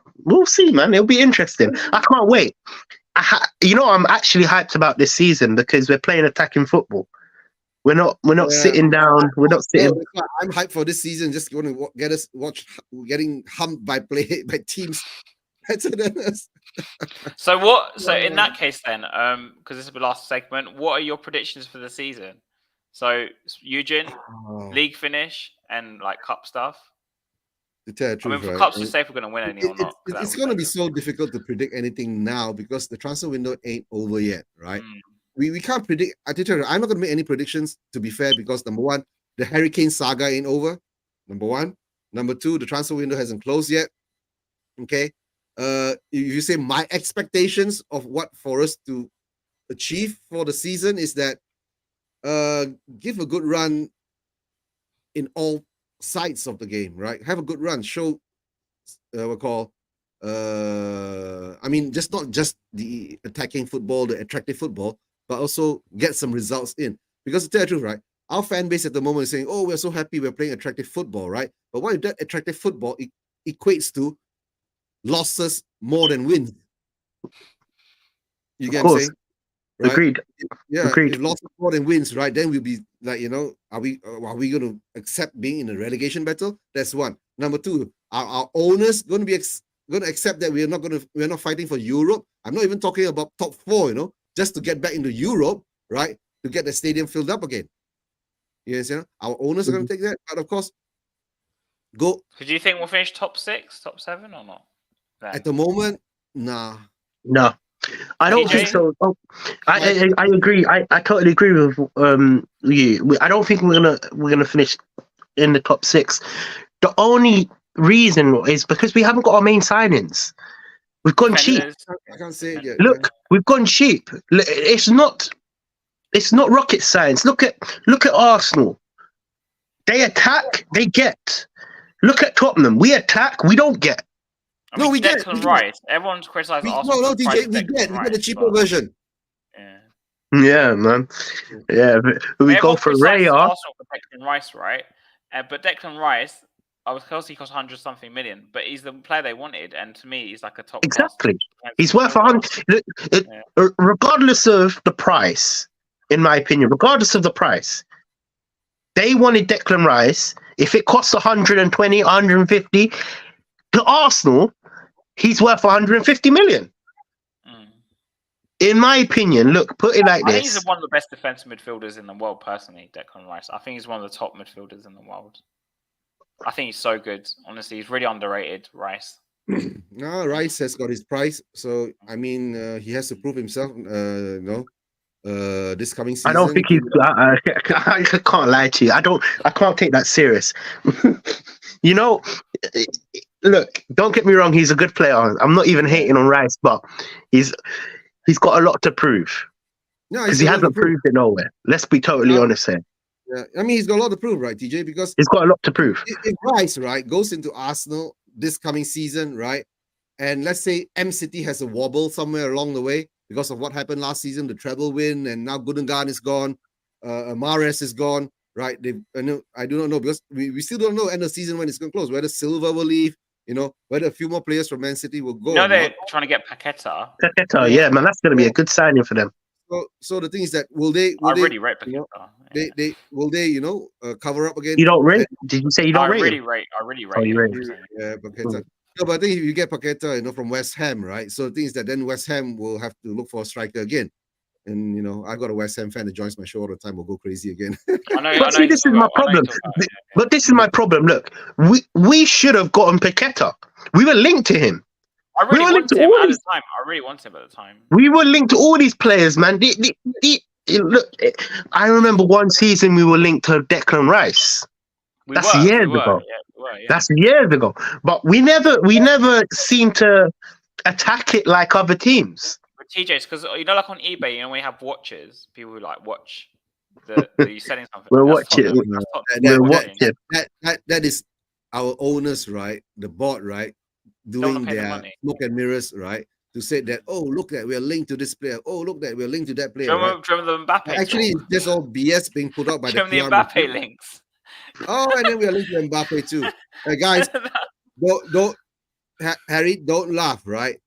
man. It'll be interesting. I can't wait. I'm actually hyped about this season because we're playing attacking football. We're not sitting down. We're not sitting. I'm hyped for this season. Just going to get us getting humped by teams better than us. So what? So in that case, then, because this is the last segment, what are your predictions for the season? So Eugen, league finish and like cup stuff. To tell the truth, for cups to say if we're going to win any or not. It's going to be so difficult to predict anything now because the transfer window ain't over yet, right? We can't predict. I'm not going to make any predictions, to be fair, because number one, the Harry Kane saga ain't over. Number one. Number two, the transfer window hasn't closed yet. Okay. If you say my expectations of what for us to achieve for the season is that give a good run in all sides of the game, right? Have a good run. Show just not just the attacking football, the attractive football, but also get some results in. Because to tell the truth, right, our fan base at the moment is saying, "Oh, we're so happy we're playing attractive football," right? But what if that attractive football equates to losses more than wins? You get what I'm saying? Right? Agreed. Yeah, agreed. If losses more than wins, right? Then we'll be like, are we going to accept being in a relegation battle? That's one. Number two, our owners going to accept that we're not fighting for Europe. I'm not even talking about top four, just to get back into Europe, right? To get the stadium filled up again. You understand? Our owners are going to take that, but of course, go. So do you think we'll finish top 6, top 7, or not? Then? At the moment, nah. No, I don't think so. I agree. I totally agree with you. I don't think we're gonna finish in the top 6. The only reason is because we haven't got our main signings. We've gone cheap. Defenders. I can't say it yet. Look, we've gone cheap. It's not rocket science. Look at Arsenal. They attack, they get. Look at Tottenham. We attack, we don't get. I mean, No, we get- Declan we get- Rice. Everyone's criticised No, Arsenal. no, for the price DJ, of we Declan get the Rice, cheaper but- version. Yeah. Yeah, man. Yeah, but we go Everyone for criticised Raya. Arsenal for Declan Rice, right? But Declan Rice, of course, he costs 100-something million, but he's the player they wanted, and to me, he's like a top. Exactly. He's worth 100. Regardless of the price, in my opinion, regardless of the price, they wanted Declan Rice. If it costs 120, 150 to Arsenal, he's worth 150 million. In my opinion, look, put it like I think this. he's one of the best defensive midfielders in the world, personally, Declan Rice. I think he's one of the top midfielders in the world. I think he's so good. Honestly, he's really underrated, Rice. No, Rice has got his price. So I mean, he has to prove himself. This coming season. I don't think he's. I can't lie to you. I can't take that serious. You know, look. Don't get me wrong. He's a good player. I'm not even hating on Rice, but he's got a lot to prove No, because he hasn't proved it nowhere. Let's be totally honest here. Yeah, I mean, he's got a lot to prove, right, TJ? Because He's got a lot to prove. if Rice, right, goes into Arsenal this coming season, right, and let's say M City has a wobble somewhere along the way because of what happened last season, the treble win, and now Gundogan is gone, Mahrez is gone, right? I do not know because we still don't know end of season when it's going to close. Whether Silva will leave, whether a few more players from Man City will go. You know they're trying to get Paqueta. Yeah, man, that's going to be a good signing for them. So the thing is that will they? I really rate Paqueta. They will they cover up again? You don't rate? Did you say you don't I rate? really him? rate. I really rate. Oh, you him. rate Yeah, Paqueta. No, but I think if you get Paqueta, from West Ham, right? So the thing is that then West Ham will have to look for a striker again. And I got a West Ham fan that joins my show all the time. Will go crazy again. But see, this is my problem. But this is my problem. Look, we should have gotten Paqueta. We were linked to him. I really were linked wanted to him all at the these- time. I really wanted him at the time. We were linked to all these players, man. Look, I remember one season we were linked to Declan Rice. That's years ago. Yeah, we were, yeah. That's years ago. But we never seemed to attack it like other teams. But TJ's because like on eBay, we have watches. People who like watch the you selling something. We're That's watching. Tottenham. That's We're Tottenham. watching. That is our owners, right? The board, right? wanna Doing pay the their money. smoke and mirrors, right? To say that, oh, look that we're linked to this player. Oh, look that we're linked to that player. Do you Right? remember the Mbappe? Actually, it's just all BS being put out by do you the remember the PR Mbappe machine. links? Oh, and then we are linked to Mbappe too. Guys, don't Harry, don't laugh, right?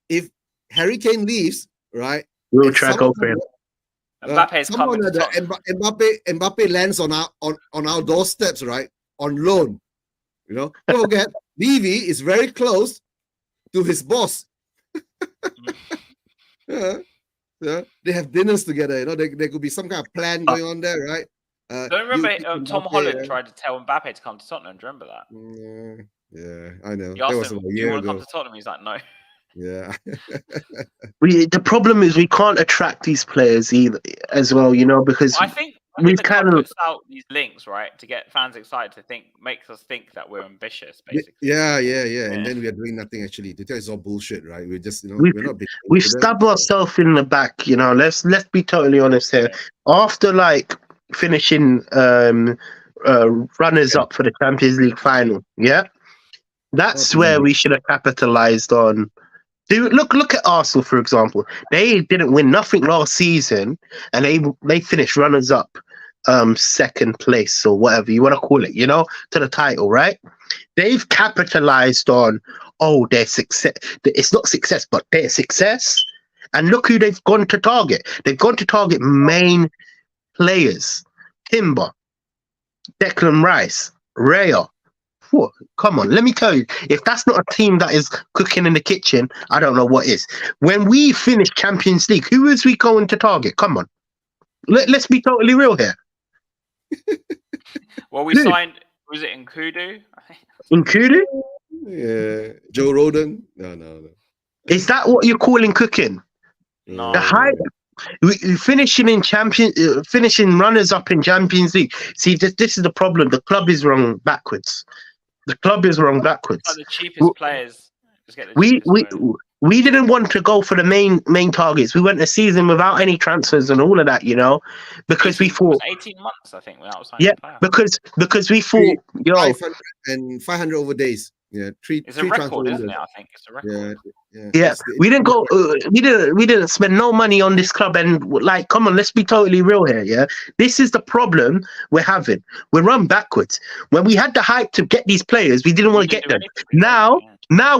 If Harry Kane leaves, right? We'll and try to go someone- for him. Mbappe is someone coming. at the Mbappe lands on our doorsteps, right? On loan. Don't forget, Levy is very close to his boss. Yeah. They have dinners together. There could be some kind of plan going on there, right? Don't remember Tom Mbappe, Holland tried to tell Mbappe to come to Tottenham. Do you remember that? Yeah, I know. He That asked was him, about a "Do you year want to come ago. to Tottenham?" He's like, "No." Yeah. The problem is we can't attract these players either, as well, because I think We've the club kind of- puts out these links, right, to get fans excited makes us think that we're ambitious, basically. Yeah. Yeah. And then we are doing nothing actually. To tell it's all bullshit, right? We're just, We've- we're not big. we've stabbed ourselves in the back. Let's be totally honest here. After finishing runners up for the Champions League final, that's where we should have capitalized on. Look at Arsenal, for example. They didn't win nothing last season, and they finished runners up, second place or whatever you want to call it, to the title, right? They've capitalized on their success. It's not success, but their success. And look who they've gone to target. They've gone to target main players: Timber, Declan Rice, Raya. Whoa, come on, let me tell you, if that's not a team that is cooking in the kitchen, I don't know what is. When we finish Champions League, who is we going to target? Come on. Let's be totally real here. Well, we signed. Was it Nkudu? Nkudu? Yeah. Joe Roden? No. Is that what you're calling cooking? No. The hype? Finishing runners up in Champions League. See, this is the problem. The club is run backwards. The club is wrong backwards. Like the cheapest players. Just get the We cheapest we players. we didn't want to go for the main targets. We went a season without any transfers and all of that, you know, because we 18 it was thought 18 months, I think, when that was yeah, player. because we thought, yo, 500 and 500 over days. Yeah, three. It's a three record, transfer isn't it? windows. I think it's a record. Yeah. yeah, It's- we didn't go, we didn't spend no money on this club, and like, come on, let's be totally real here. Yeah, this is the problem we're having. We're run backwards. When we had the hype to get these players, we didn't want to We get didn't them. do anything, Now, yeah. now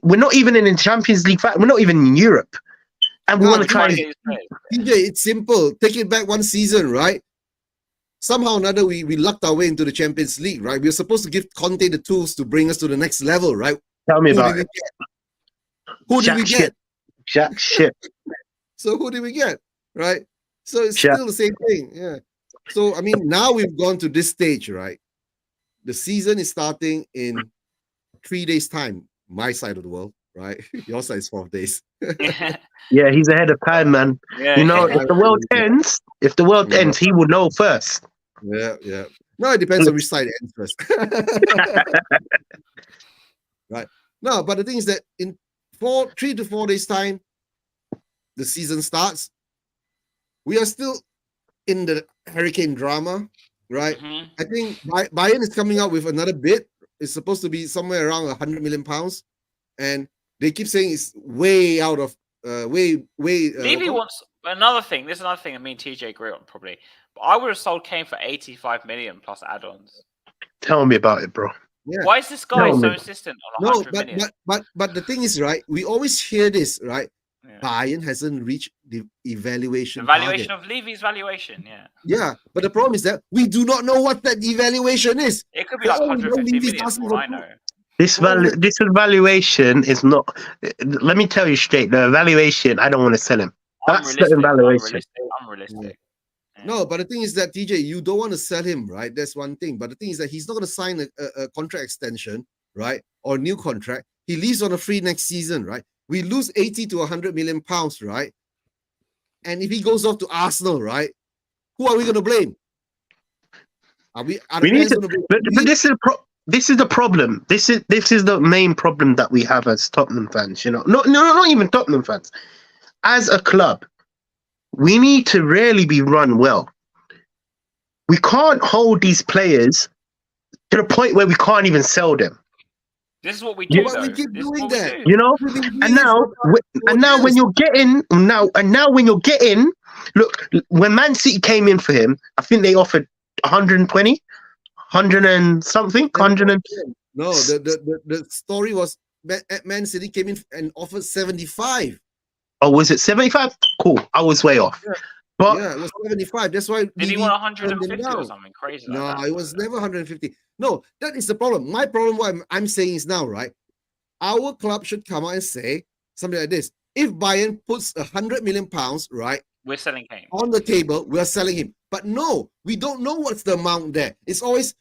we're not even in the Champions League fight. We're not even in Europe, and we No, want to try Trying and to get these players. TJ, it's simple. Take it back one season, right? Somehow or another, we lucked our way into the Champions League, right? We were supposed to give Conte the tools to bring us to the next level, right? tell me Who about did we it. get? Who did we Jack get? shit. Jack shit. So who did we get? Right? So it's Yeah. still the same thing. Yeah. So I mean, now we've gone to this stage, right? The season is starting in 3 days' time. My side of the world, right? Your side is 4 days. Yeah, he's ahead of time, man. Yeah, You know, yeah. if the world ends, Yeah. he will know first. Yeah. No, it depends on which side it ends first. Right. No, but the thing is that in 3 to 4 days' time, the season starts. We are still in the hurricane drama, right? Mhm. I think Bayern is coming out with another bid. It's supposed to be somewhere around 100 million pounds, and they keep saying it's way out of way. Levy wants another thing. This is another thing. I mean, TJ agree on probably, but I would have sold Kane for 85 million plus add-ons. Tell me about it, bro. Yeah. Why is this guy No, so man. insistent on No, 100 million? but the thing is, right? We always hear this, right? Yeah. Bayern hasn't reached the evaluation. The valuation target. of Levy's valuation, yeah. Yeah, but the problem is that we do not know what that evaluation is. It could be like Oh, 150 Levy's million, asking for all for I know. This evaluation is not. Let me tell you straight. The evaluation, I don't want to sell him. That's the evaluation. Unrealistic. Yeah. No, but the thing is that TJ, you don't want to sell him, right? That's one thing. But the thing is that he's not going to sign a contract extension, right, or new contract. He leaves on a free next season, right? We lose 80 to 100 million pounds, right? And if he goes off to Arsenal, right, who are we going to blame? Are the We need fans to, gonna blame but me? this is the problem. This is the main problem that we have as Tottenham fans. You know, not even Tottenham fans. As a club, we need to really be run well. We can't hold these players to the point where we can't even sell them. This is what we Yeah, do, but we though. keep This is doing what we that. do. You know, We've been doing and this now, for the past 4 when years. you're getting when you're getting, look, when Man City came in for him, I think they offered 120, 100 and something, 100 and No, the story was Man City came in and offered 75. oh, was it 75? Cool, I was way off. Yeah. But Yeah, it was 75. That's why. Did he Levy want turned him 150 or down. something crazy No, like that? it was never 150. No, that is the problem. My problem, what I'm saying is now, right? Our club should come out and say something like this. If Bayern puts 100 million pounds, right, We're selling Kane. on the table, we're selling him. But no, we don't know what's the amount there. It's always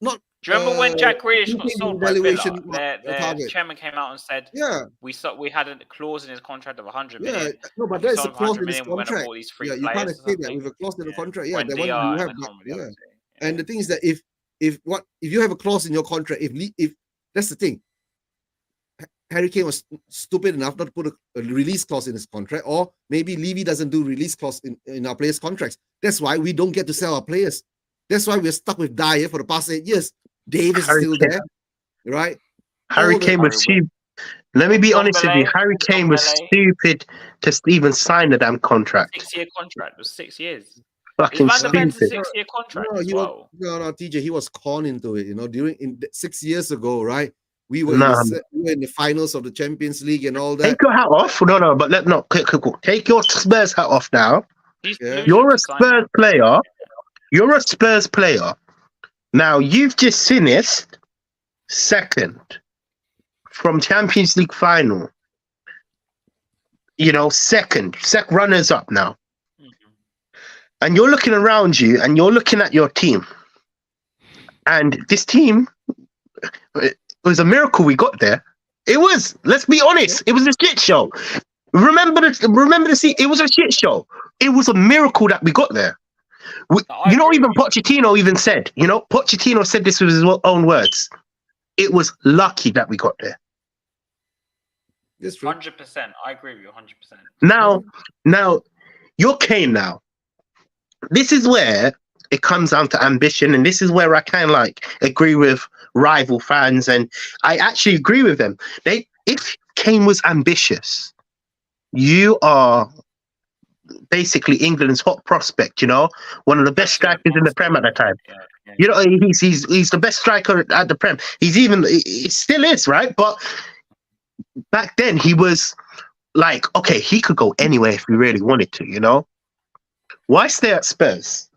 not. Do you remember when Jack Grealish got looking sold by Villa? valuation Their target. chairman came out and said Yeah, we had a clause in his contract of 100 yeah. million. No, but We that's a sold clause 100 in his million, we went and contract. bought these three Yeah, you can't players or escape that something. with a clause in the contract. Yeah, When the one DR you and have. I can't remember the Yeah. other two. And the thing is that if you have a clause in your contract, if that's the thing, Harry Kane was stupid enough not to put a release clause in his contract, or maybe Levy doesn't do release clause in our players' contracts. That's why we don't get to sell our players. That's why we're stuck with Dyer for the past 8 years. Davis is Harry still Kane. there, right? Harry all the- Kane was Harry stupid. Let me be honest with you. Dombele, Harry Kane was Dombele. stupid to even sign the damn contract. 6-year contract. It was 6 years. Fucking Is Van der Vaart's a stupid. 6-year contract No, as well? no, TJ, he was conned into it. You know, during 6 years ago, right? We were, Nah. we were in the finals of the Champions League and all that. Take your hat off. No, but cool. Take your Spurs hat off now. He's Yeah. delusional You're a to sign Spurs that. player. You're a Spurs player. Now you've just finished second from Champions League final. You know, second runners up now. Mhm. And you're looking around you and you're looking at your team. And this team, it was a miracle we got there. It was, let's be honest, it was a shit show. Remember the scene, it was a shit show. It was a miracle that we got there. I You know, agree even with you. Pochettino even said, Pochettino said this with his own words. it was lucky that we got there. That's true. 100%. I agree with you 100%. Now, you're Kane now. This is where it comes down to ambition, and this is where I kind of like agree with rival fans, and I actually agree with them. If Kane was ambitious, you are basically England's hot prospect, you know, one of the best strikers in the Prem at the time. Yeah. You know, he's the best striker at the Prem. He still is, right? But back then he was like, okay, he could go anywhere if he really wanted to, you know. Why stay at Spurs?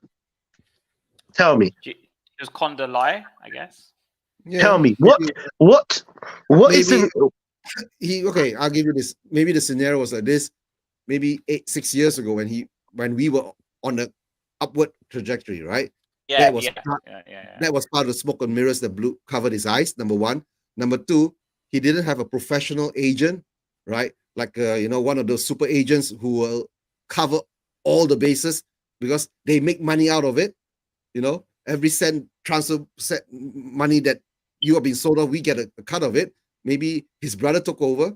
Tell me. Does Conda lie, I guess? Yeah, Tell me maybe- what is maybe the okay, I'll give you this. Maybe the scenario was like this. Maybe 6 years ago when we were on the upward trajectory, right? Yeah, That was yeah, part- yeah. That was part of the smoke and mirrors that covered his eyes. Number one. Number two, he didn't have a professional agent, right? Like one of those super agents who will cover all the bases because they make money out of it. You know, every cent transfer money that you have been sold off, we get a cut of it. Maybe his brother took over.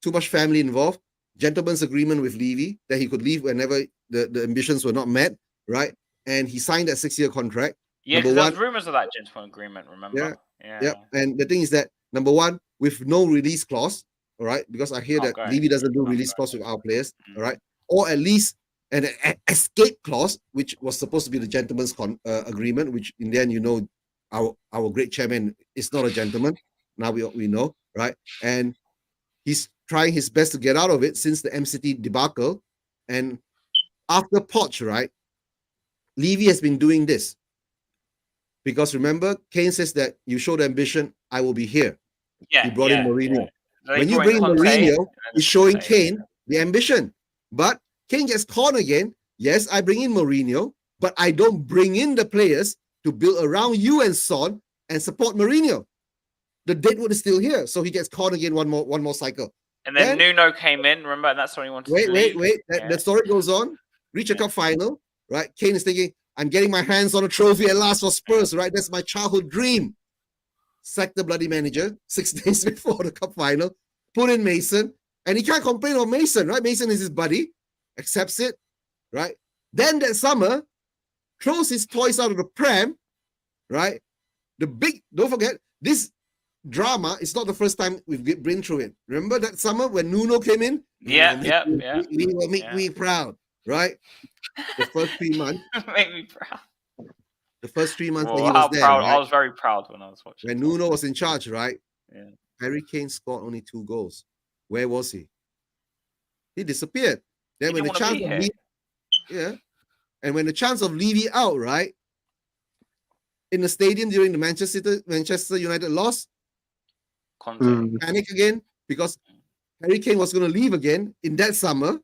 Too much family involved. Gentleman's agreement with Levy that he could leave whenever the ambitions were not met, right? And he signed that 6-year contract. Yeah, Number because there was one- rumors of that gentleman agreement, remember? Yeah. Yeah. And the thing is that number one, with no release clause, all right, because I hear Can't that go. Levy doesn't do Can't release go. clause with our players, Mm. all right, or at least an escape clause, which was supposed to be the gentleman's agreement, which in the end, you know, our great chairman is not a gentleman. Now we know, right? And he's trying his best to get out of it since the MCT debacle. And after Poch, right, Levy has been doing this. Because remember, Kane says that you showed ambition, I will be here. Yeah. You brought in Mourinho. yeah. They When you brought bring in Conte, Mourinho, and it's showing Conte. Kane the ambition. But Kane gets caught again. Yes, I bring in Mourinho, but I don't bring in the players to build around you and Son and support Mourinho. The deadwood is still here, so he gets caught again one more cycle. And then Nuno came in, remember? And that's when he wanted to leave. Wait. Yeah. The story goes on. Reach a cup final, right? Kane is thinking, I'm getting my hands on a trophy at last for Spurs, right? That's my childhood dream. Sack the bloody manager 6 days before the cup final. Put in Mason, and he can't complain of Mason, right? Mason is his buddy, accepts it, right? Then that summer, throws his toys out of the Prem, right? Don't forget, this drama is not the first time we've been through it. Remember that summer when Nuno came in? He will make me proud, right? The first 3 months. Make me proud. The first 3 months Well, when he how was there, proud! right? I was very proud when I was watching. When Nuno was in charge, right? Yeah. Harry Kane scored only 2 goals. Where was he? He disappeared. Then He when the didn't chance wanna of be Levy, and when the chance of Levy out, right? In the stadium during the Manchester United loss, Conte. panic again because Harry Kane was going to leave again in that summer,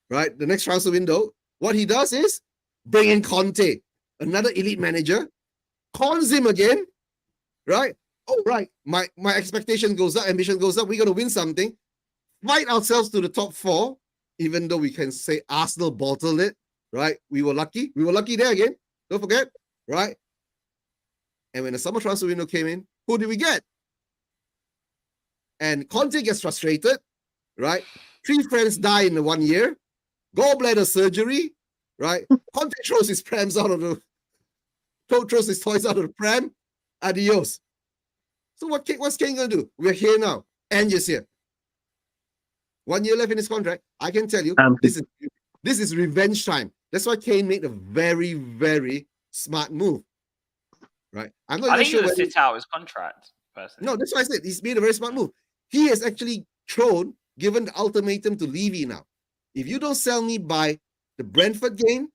right? The next transfer window. What he does is bring in Conte, another elite manager, cons him again, right? Oh, right. My expectation goes up, ambition goes up. We're going to win something. Fight ourselves to the top 4, even though we can say Arsenal bottled it, right? We were lucky. We were lucky there again. Don't forget, right? And when the summer transfer window came in, who did we get? And Conte gets frustrated, right? 3 friends die in the 1 year. Gallbladder surgery, right? Conte throws his prams out of the throws his toys out of the pram. Adios. So what's Kane gonna do? We're here now. And just here. 1 year left in his contract. I can tell you, this is revenge time. That's why Kane made a very, very smart move. Right? I'm not I even think he sure would whether sit out his contract, personally. no, that's why I said he's made a very smart move. He has actually given the ultimatum to Levy now. If you don't sell me by the Brentford game,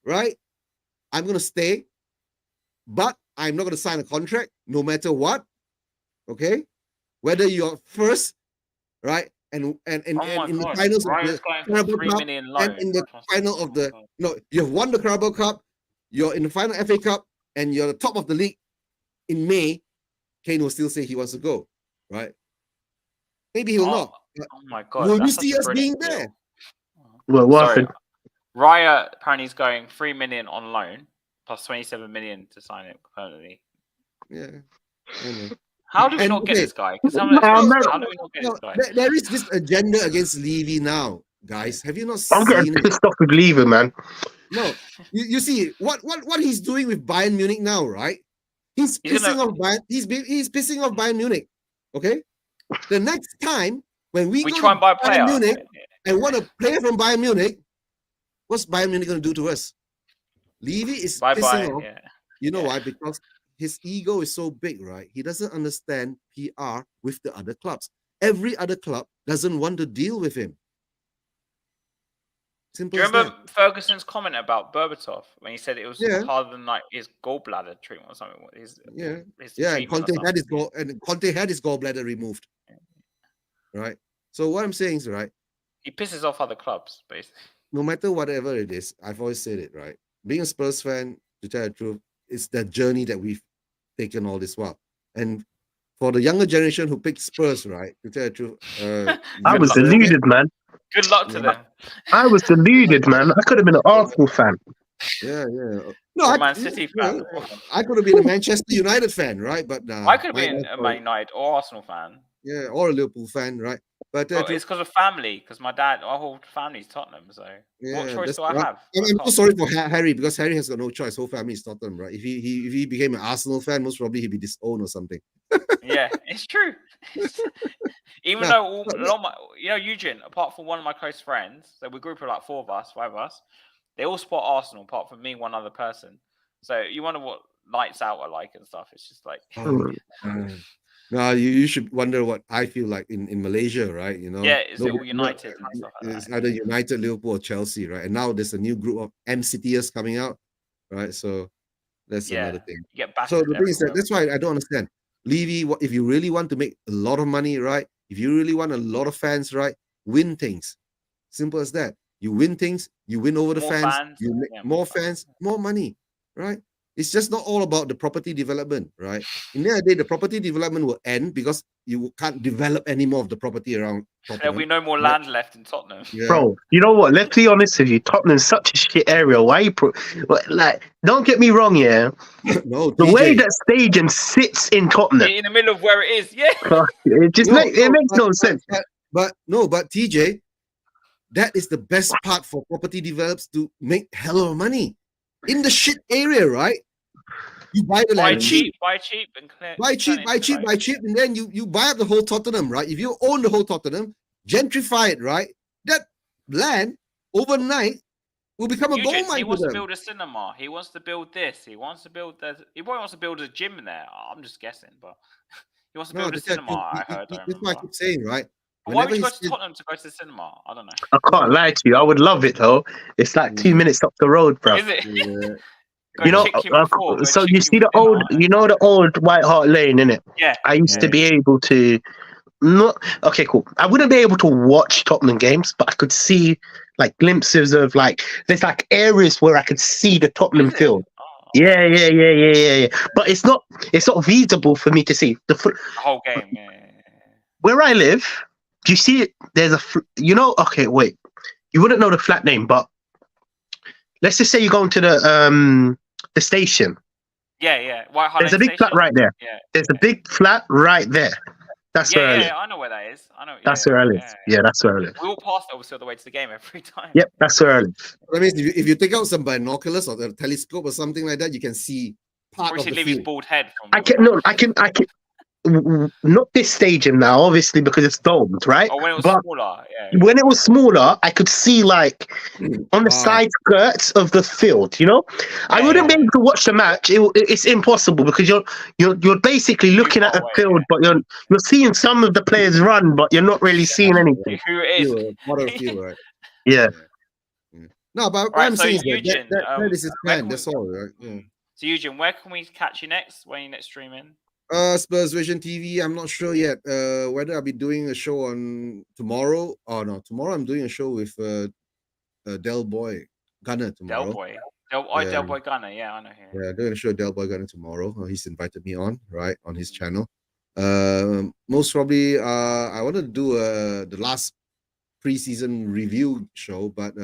right, I'm going to stay, but I'm not going to sign a contract no matter what, okay? Whether you're first, right, and in the finals of Ryan's the going for Carabao 3 Cup million loan. and in the final of the, Oh, no, you've won the Carabao Cup, you're in the final FA Cup, and you're the top of the league in May, Kane will still say he wants to go, right? Maybe he'll not. Oh my god! Will you that's such see a us being brilliant deal. there? Well, what Sorry, happened? Raya apparently is going 3 million on loan plus 27 million to sign it permanently. Yeah. I know. How do we And, not get okay, this guy? Can someone No, explain man. this? How do we not get No, this guy? there is this agenda against Levy now, guys. Have you not I'm getting seen it? pissed off with Lever, man. No, you see what he's doing with Bayern Munich now, right? He's He's pissing gonna- off Bayern. He's pissing off Bayern Munich. Okay, the next time when we We go try to and buy a Bayern player. Munich and want a player from Bayern Munich, what's Bayern Munich going to do to us? Levy is Bye pissing bye. off. Yeah. You know Yeah. why? Because his ego is so big, right? He doesn't understand PR with the other clubs. Every other club doesn't want to deal with him. Do Simple you as remember that. Ferguson's comment about Berbatov when he said it was Yeah. harder than like his gallbladder treatment or something? His Yeah. his Yeah, and treatment or Conte had his gallbladder removed. Right. So what I'm saying is, right, He pisses off other clubs, basically. no matter whatever it is, I've always said it, right? Being a Spurs fan, to tell the truth, it's the journey that we've taken all this while. And for the younger generation who picked Spurs, right, to tell the truth, I Good was luck. deluded, man. Good luck to Yeah. them. I was deluded, man. I could have been an Arsenal fan. Yeah. No, Or I, Man City fan. I could have been a Manchester United fan, right? But I could have my been life a story- Man United or Arsenal fan. Yeah, or a Liverpool fan, right? But But it's because of family. Because my dad, our whole family's Tottenham. So yeah, what choice that's do I right. have? I'm I so can't. sorry for Harry, because Harry has got no choice. Whole family is Tottenham, right? If he became an Arsenal fan, most probably he'd be disowned or something. Yeah, it's true. Even No, though all, but a lot of my, Eugene, apart from one of my close friends, so we group of like 4 of us, 5 of us, they all support Arsenal apart from me, one other person. So you wonder what lights out are like and stuff. It's just like, No, you should wonder what I feel like in Malaysia, right? You know, yeah, is it No- all United and stuff like it's that? either United, Liverpool, or Chelsea, right? And now there's a new group of MCTers coming out, right? So that's Yeah. another thing. You get battered So the thing is that everywhere. that's why I don't understand. Levy, if you really want to make a lot of money, right? If you really want a lot of fans, right? Win things. Simple as that. You win things, you win over the More fans, fans, you make yeah, more more fans, more money, right? It's just not all about the property development, right? In the end of the day, the property development will end because you can't develop any more of the property around There'll Tottenham. be no more Right. land left in Tottenham. Yeah. Bro, you know what? Let's be honest with you. Tottenham's such a shit area. Why you like? Don't get me wrong, yeah. No, The TJ. way that stadium sits in Tottenham, In the middle of where it is, yeah. it just No, makes no, no sense. But TJ, that is the best part for property developers to make hell of money in the shit area, right? You buy the Buy land cheap, and clear. buy turn cheap, it buy into, cheap, like- buy cheap, and then you buy up the whole Tottenham, right? If you own the whole Tottenham, gentrify it, right? That land overnight will become a Eugene, gold he mine for wants to them. build a cinema. He wants to build this. He wants to build that. He probably wants to build a gym there. I'm just guessing, but he wants to build a that's why cinema. I heard. I that's why I remember. keep saying, right? But why would you Whenever go he's to Tottenham to go to the cinema? I don't know. I can't lie to you. I would love it though. It's like 2 minutes up the road, bro. Is it? Yeah. Go You know, Chicken before, go so you Chicken see the for dinner, old, you know, the old White Hart Lane, innit? Yeah. I used to yeah. be able to not okay, cool. I wouldn't be able to watch Tottenham games, but I could see like glimpses of like there's like areas where I could see the Tottenham Is it? field. Oh, Yeah. But it's not feasible for me to see the whole game. Yeah. where I live. Do you see it? There's okay, wait. You wouldn't know the flat name, but let's just say you're going to the station. Yeah. White Hart There's a Lane big flat Station? right there. Yeah. There's a big flat right there. That's where I live. Yeah. I know where that is. I know. That's yeah, where I live. yeah. Yeah, that's where I live. We walk past it obviously on the way to the game every time. Yep, that's where I live. That means if you take out some binoculars or a telescope or something like that, you can see part Probably of should the leave his field. bald head from. I can. Not this stadium now, obviously, because it's domed, right? Or when it was But smaller. Yeah. when it was smaller, I could see like on the Wow. side skirts of the field. You know, I Yeah, wouldn't yeah. be able to watch the match. It's impossible because you're basically looking at far a away, field, but you're seeing some of the players run, but you're not really seeing anything. Who it is? Field, part of the field, right? Yeah. No, but what Right, I'm so saying is Eugene, that is his where plan. can That's we- all, right? Yeah. So Eugene, where can we catch you next? When you next streaming? Spurs Vision TV. I'm not sure yet whether I'll be doing a show on tomorrow or no. Tomorrow I'm doing a show with Del Boy Gunner tomorrow. Del Boy. Del Yeah. Boy Gunner. Yeah, I know him. Yeah, doing a show with Del Boy Gunner tomorrow. He's invited me on, right, on his channel. Most probably, I wanted to do the last preseason review show, but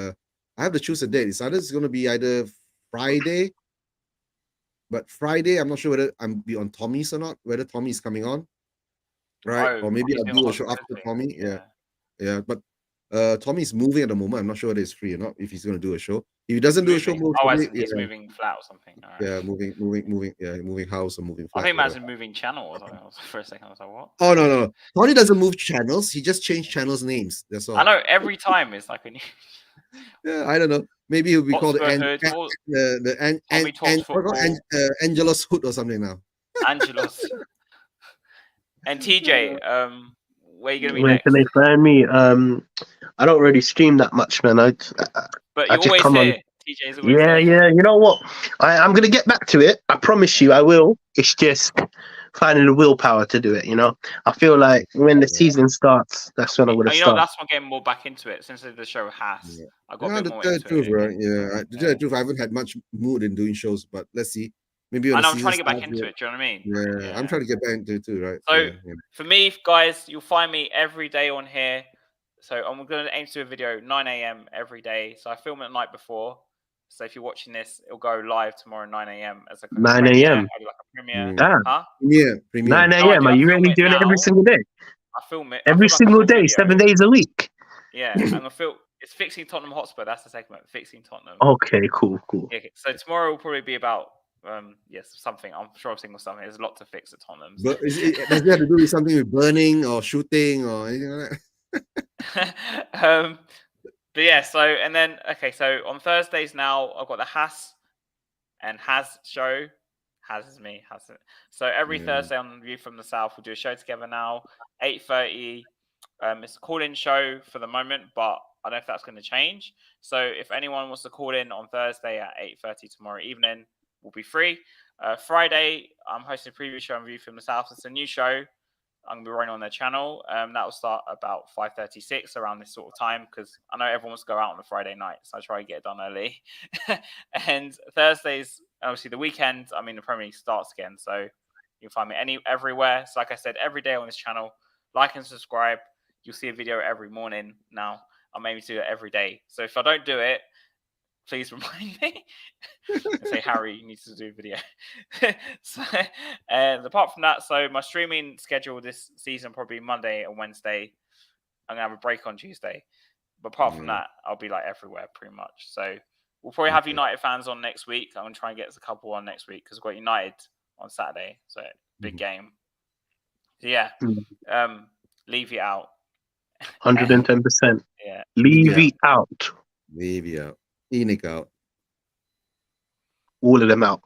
I have to choose a date. It's going to be either Friday But Friday, I'm not sure whether I'm be on Tommy's or not. Whether Tommy's coming on, right? Oh, Or maybe Tommy's I'll doing do a a show after hospitality. Tommy. Yeah. But Tommy's moving at the moment. I'm not sure whether he's free or not. If he's going to do a show, if he doesn't do a show, Moving. most Oh, as probably, in he's moving flat or something. All right. yeah, moving house or moving I flat. think whatever. Mazin moving channel or something. For a second, I was like, what? Oh no. Tony doesn't move channels. He just changed channels names. That's all. I know every time it's like a new. Yeah, I don't know. Maybe he'll be called Hotspur Hood, or Tommy talks I football. forgot, Angelus Hood or something now. Angelos. And TJ, where are you gonna be Where next? can they find me? I don't really stream that much, man. But I you're just always come on. here. TJ's always Yeah. here. You know what? I'm gonna get back to it. I promise you, I will. It's just finding the willpower to do it. You know, I feel like when the season starts, that's when I'm gonna You know, start. that's why I'm getting more back into it since the show has. Yeah. I got a Yeah, bit the more third into truth, it. right? Yeah, the third truth. I haven't had much mood in doing shows, but let's see. Maybe I when know the I'm trying to season get back starts, into it. Do you know what I mean? Yeah, I'm trying to get back into it too, right? So yeah. for me, guys, you'll find me every day on here. So I'm going to aim to do a video 9 a.m. every day. So I film it the night before. So if you're watching this, it'll go live tomorrow 9 a.m. as a 9 premiere. a.m. I'll do like a premiere. Mm. Damn. Huh? Premiere. 9 No, I a.m. do. Are I you film really it doing it every now. single day? I film it. I Every film like a single full day, video. 7 days a week. Yeah, I'm gonna film. It's fixing Tottenham Hotspur. That's the segment. Fixing Tottenham. Okay, cool. Yeah, okay. So tomorrow will probably be about something. I'm sure I've seen something. There's a lot to fix at Tottenham's. But does it have to do with something with burning or shooting or anything like that? But yeah, so on Thursdays now I've got the Has and Has show. Has is me. Has it. So every Thursday on View from the South we'll do a show together now. 8:30. It's a call-in show for the moment, but I don't know if that's going to change. So if anyone wants to call in on Thursday at 8:30 tomorrow evening, we'll be free. Friday, I'm hosting a preview show on View from the South. It's a new show. I'm going to be running on their channel. That will start about 5:36 around this sort of time because I know everyone wants to go out on a Friday night, so I try to get it done early. And Thursdays, obviously the weekend, I mean the Premier League starts again, so you can find me everywhere. So like I said, every day on this channel, like and subscribe. You'll see a video every morning now. I'm aiming to do it every day. So if I don't do it, please remind me. Say, Harry, you need to do a video. And apart from that, so my streaming schedule this season probably Monday and Wednesday. I'm gonna have a break on Tuesday. But apart from that, I'll be like everywhere pretty much. So we'll probably have United fans on next week. I'm gonna try and get a couple on next week because we've got United on Saturday. So big game. So yeah. Leave it out. 110%. Yeah. Leave it out. Leave it out. Enoch out. All of them out.